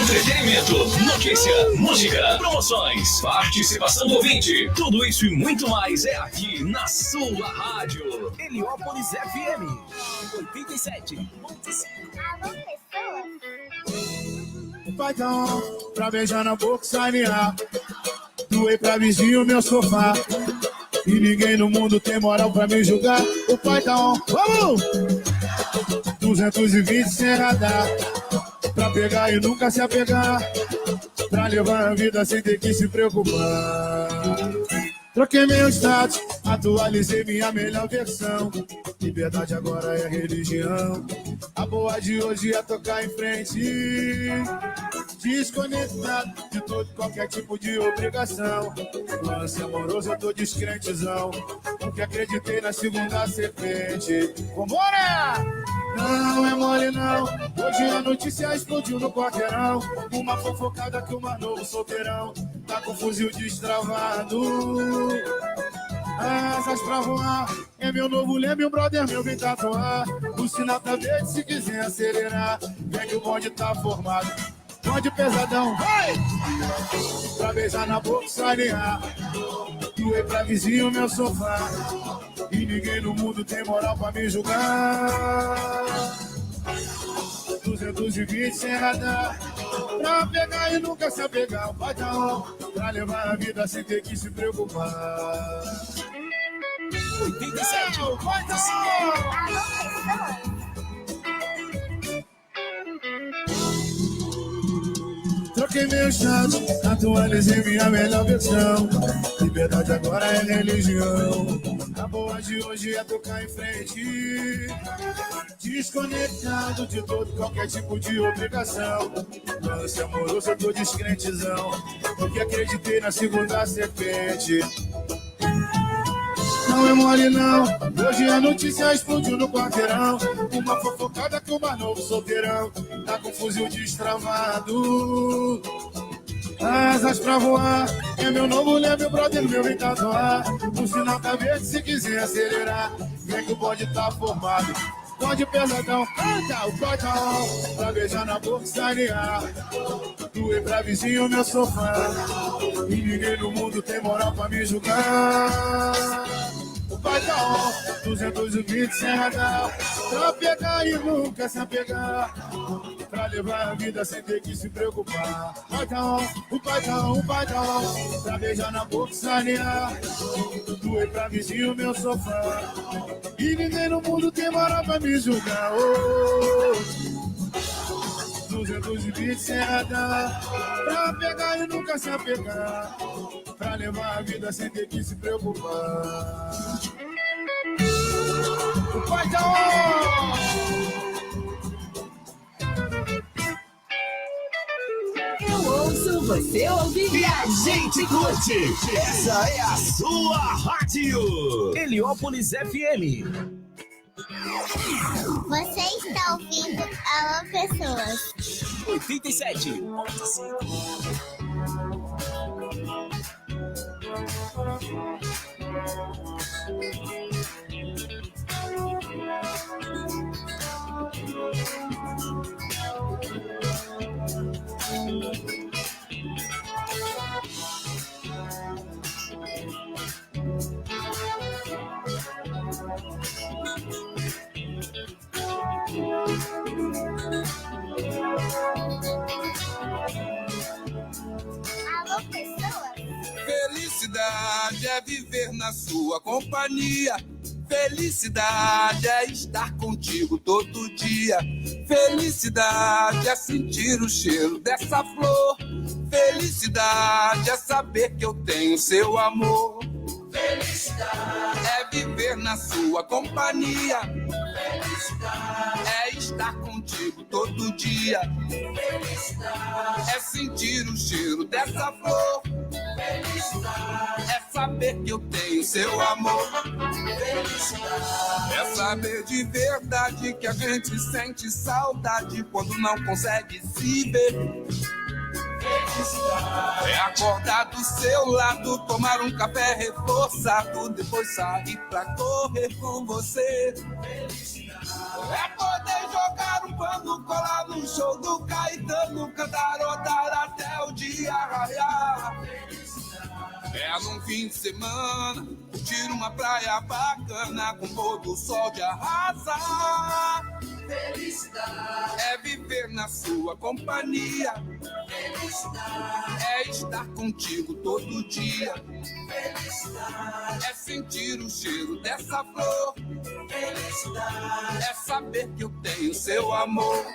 Entretenimento, notícia, música, promoções, participação do ouvinte. Tudo isso e muito mais é aqui na sua rádio. Heliópolis FM 87. O paizão pra beijar na boca sanear. Doei pra vizinho meu sofá. E ninguém no mundo tem moral pra me julgar. O paizão, vamos! 220 sem radar. Pra pegar e nunca se apegar. Pra levar a vida sem ter que se preocupar. Troquei meu status, atualizei minha melhor versão. Liberdade agora é religião. A boa de hoje é tocar em frente. Desconectado de todo qualquer tipo de obrigação. Lance amoroso eu tô descrentezão. Porque acreditei na segunda serpente. Vambora! Não é mole não. Hoje a notícia explodiu no quarteirão. Uma fofocada que o mais novo solteirão tá com o fuzil destravado. Asas pra voar, é meu novo leme, o brother meu vem tatuar. O sinal tá verde se quiser acelerar. Vem que o bonde tá formado. Bonde pesadão, vai! Pra beijar na boca, sanear. Doei pra vizinho meu sofá. E ninguém no mundo tem moral pra me julgar. 220 sem radar. Pra pegar e nunca se apegar. O patrão, pra levar a vida sem ter que se preocupar. 87. Troquei meu status, atualizei minha melhor versão. Liberdade agora é religião. A boa de hoje é tocar em frente. Desconectado de todo qualquer tipo de obrigação. Lance amoroso eu tô descrentezão. Porque acreditei na segunda serpente. Não é mole não, hoje a notícia explodiu no quarteirão. Uma fofocada que o mais novo solteirão tá com fuzil destravado. Asas pra voar, é meu novo leme, o brother meu vem tatuar. O sinal tá verde se quiser acelerar. Vem que o bonde tá formado. Bonde pesadão, canta o cotão. Pra beijar na boca e sanear. Doei pra vizinho meu sofá. E ninguém no mundo tem moral pra me julgar. O paizão, 220 sem radar. Pra pegar e nunca se apegar. Pra levar a vida sem ter que se preocupar. O paizão, pra beijar na boca e sanear. Doei pra vizinho meu sofá. E ninguém no mundo tem moral pra me julgar. 220 sem radar. Pra pegar e nunca se apegar. Pra levar a vida sem ter que se preocupar. O paizão! Eu ouço você ouve e a gente curte. Essa é a sua rádio. Heliópolis FM. Você está ouvindo Alô Pessoas. 87. Alô Pessoas. Felicidade é viver na sua companhia. Felicidade é estar contigo todo dia. Felicidade é sentir o cheiro dessa flor. Felicidade é saber que eu tenho seu amor. Felicidade é viver na sua companhia. Felicidade é estar contigo todo dia. Felicidade é sentir o cheiro dessa flor. Felicidade é saber que eu tenho seu amor. Felicidade é saber de verdade que a gente sente saudade quando não consegue se ver. É acordar do seu lado, tomar um café reforçado, depois sair pra correr com você. É poder jogar um pano, colar no show do Caetano, cantarotar até o dia raiar. É num fim de semana, curtir uma praia bacana, com pôr do sol de arrasar. Felicidade é viver na sua companhia. Felicidade é estar contigo todo dia. Felicidade é sentir o cheiro dessa flor. Felicidade é saber que eu tenho seu amor.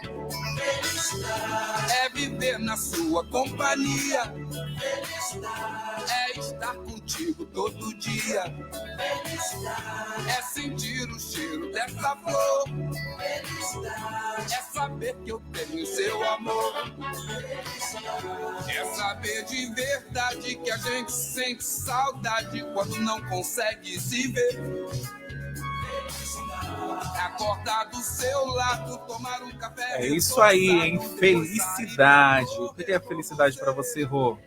Felicidade é viver na sua companhia. Felicidade é estar contigo todo dia. Felicidade é sentir o cheiro dessa flor. Felicidade é saber que eu tenho seu amor. É saber de verdade que a gente sente saudade quando não consegue se ver. Acordar do seu lado, tomar um café. É isso aí, hein? Felicidade. O que é felicidade pra você, Rô?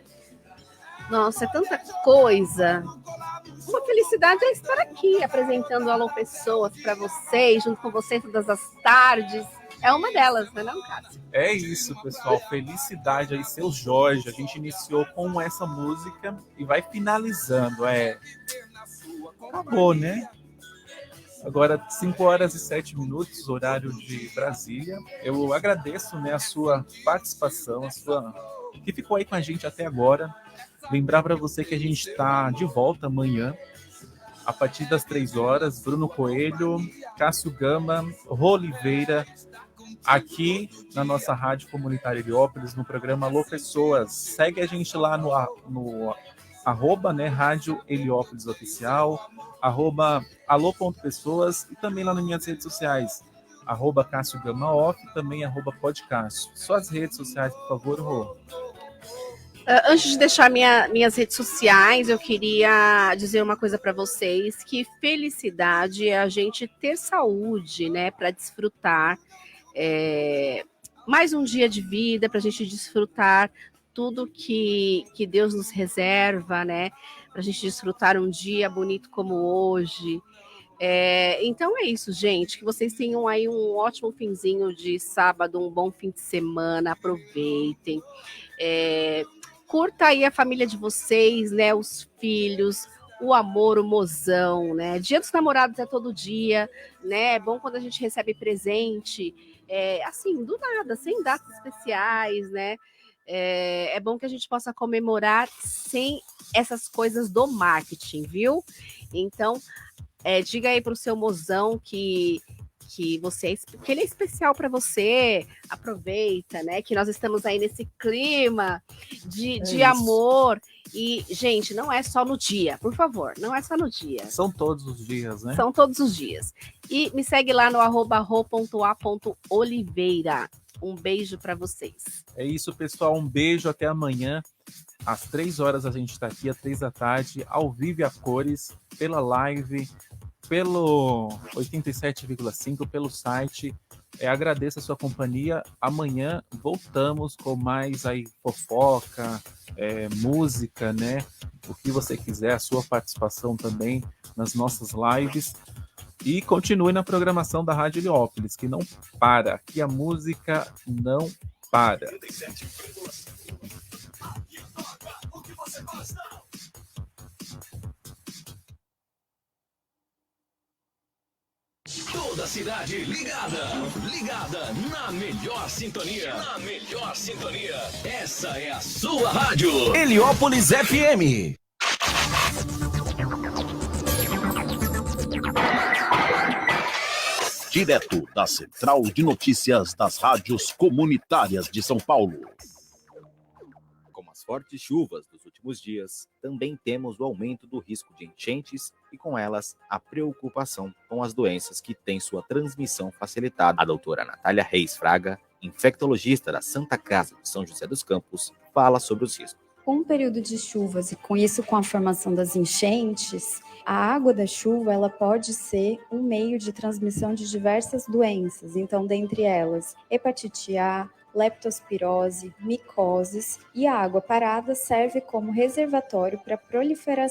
Nossa, é tanta coisa. Uma felicidade é estar aqui apresentando Alô Pessoas para vocês, junto com vocês todas as tardes. É uma delas, não é não, Cássio? É isso, pessoal. Felicidade aí, seu Jorge. A gente iniciou com essa música e vai finalizando. Acabou, né? Agora, 5 horas e 7 minutos, horário de Brasília. Eu agradeço, né, a sua participação, que ficou aí com a gente até agora. Lembrar para você que a gente está de volta amanhã, a partir das 3 horas. Bruno Coelho, Cássio Gama, Rô Oliveira, aqui na nossa Rádio Comunitária Heliópolis, no programa Alô Pessoas. Segue a gente lá no arroba, né, Rádio Heliópolis Oficial, arroba alô.pessoas, e também lá nas minhas redes sociais, arroba Cássio Gama Off, também arroba Podcássio. Só as redes sociais, por favor, Rô. Antes de deixar minhas redes sociais, eu queria dizer uma coisa para vocês, que felicidade é a gente ter saúde, né, para desfrutar mais um dia de vida, para a gente desfrutar tudo que Deus nos reserva, né, para a gente desfrutar um dia bonito como hoje. Então é isso, gente, que vocês tenham aí um ótimo finzinho de sábado, um bom fim de semana, aproveitem. Curta aí a família de vocês, né? Os filhos, o amor, o mozão, né? Dia dos Namorados é todo dia, né? É bom quando a gente recebe presente, assim, do nada, sem datas especiais, né? É bom que a gente possa comemorar sem essas coisas do marketing, viu? Então, diga aí pro seu mozão que ele é especial para você, aproveita, né? Que nós estamos aí nesse clima de amor. E, gente, não é só no dia, por favor, não é só no dia. São todos os dias, né? São todos os dias. E me segue lá no @ro.a.oliveira. Um beijo para vocês. É isso, pessoal. Um beijo, até amanhã. Às 3 horas a gente está aqui, às 3 da tarde, ao vivo e a cores, pela live, pelo 87,5, pelo site. Agradeço a sua companhia. Amanhã voltamos com mais aí fofoca, música, né? O que você quiser, a sua participação também nas nossas lives. E continue na programação da Rádio Heliópolis, que não para, que a música não para. Toda a cidade ligada, ligada na melhor sintonia. Na melhor sintonia. Essa é a sua rádio. Heliópolis FM. Direto da Central de Notícias das Rádios Comunitárias de São Paulo. Com as fortes chuvas dos últimos dias, também temos o aumento do risco de enchentes e, com elas, a preocupação com as doenças que têm sua transmissão facilitada. A doutora Natália Reis Fraga, infectologista da Santa Casa de São José dos Campos, fala sobre os riscos. Com o período de chuvas e com isso com a formação das enchentes, a água da chuva ela pode ser um meio de transmissão de diversas doenças. Então, dentre elas, hepatite A, leptospirose, micoses, e a água parada serve como reservatório para a proliferação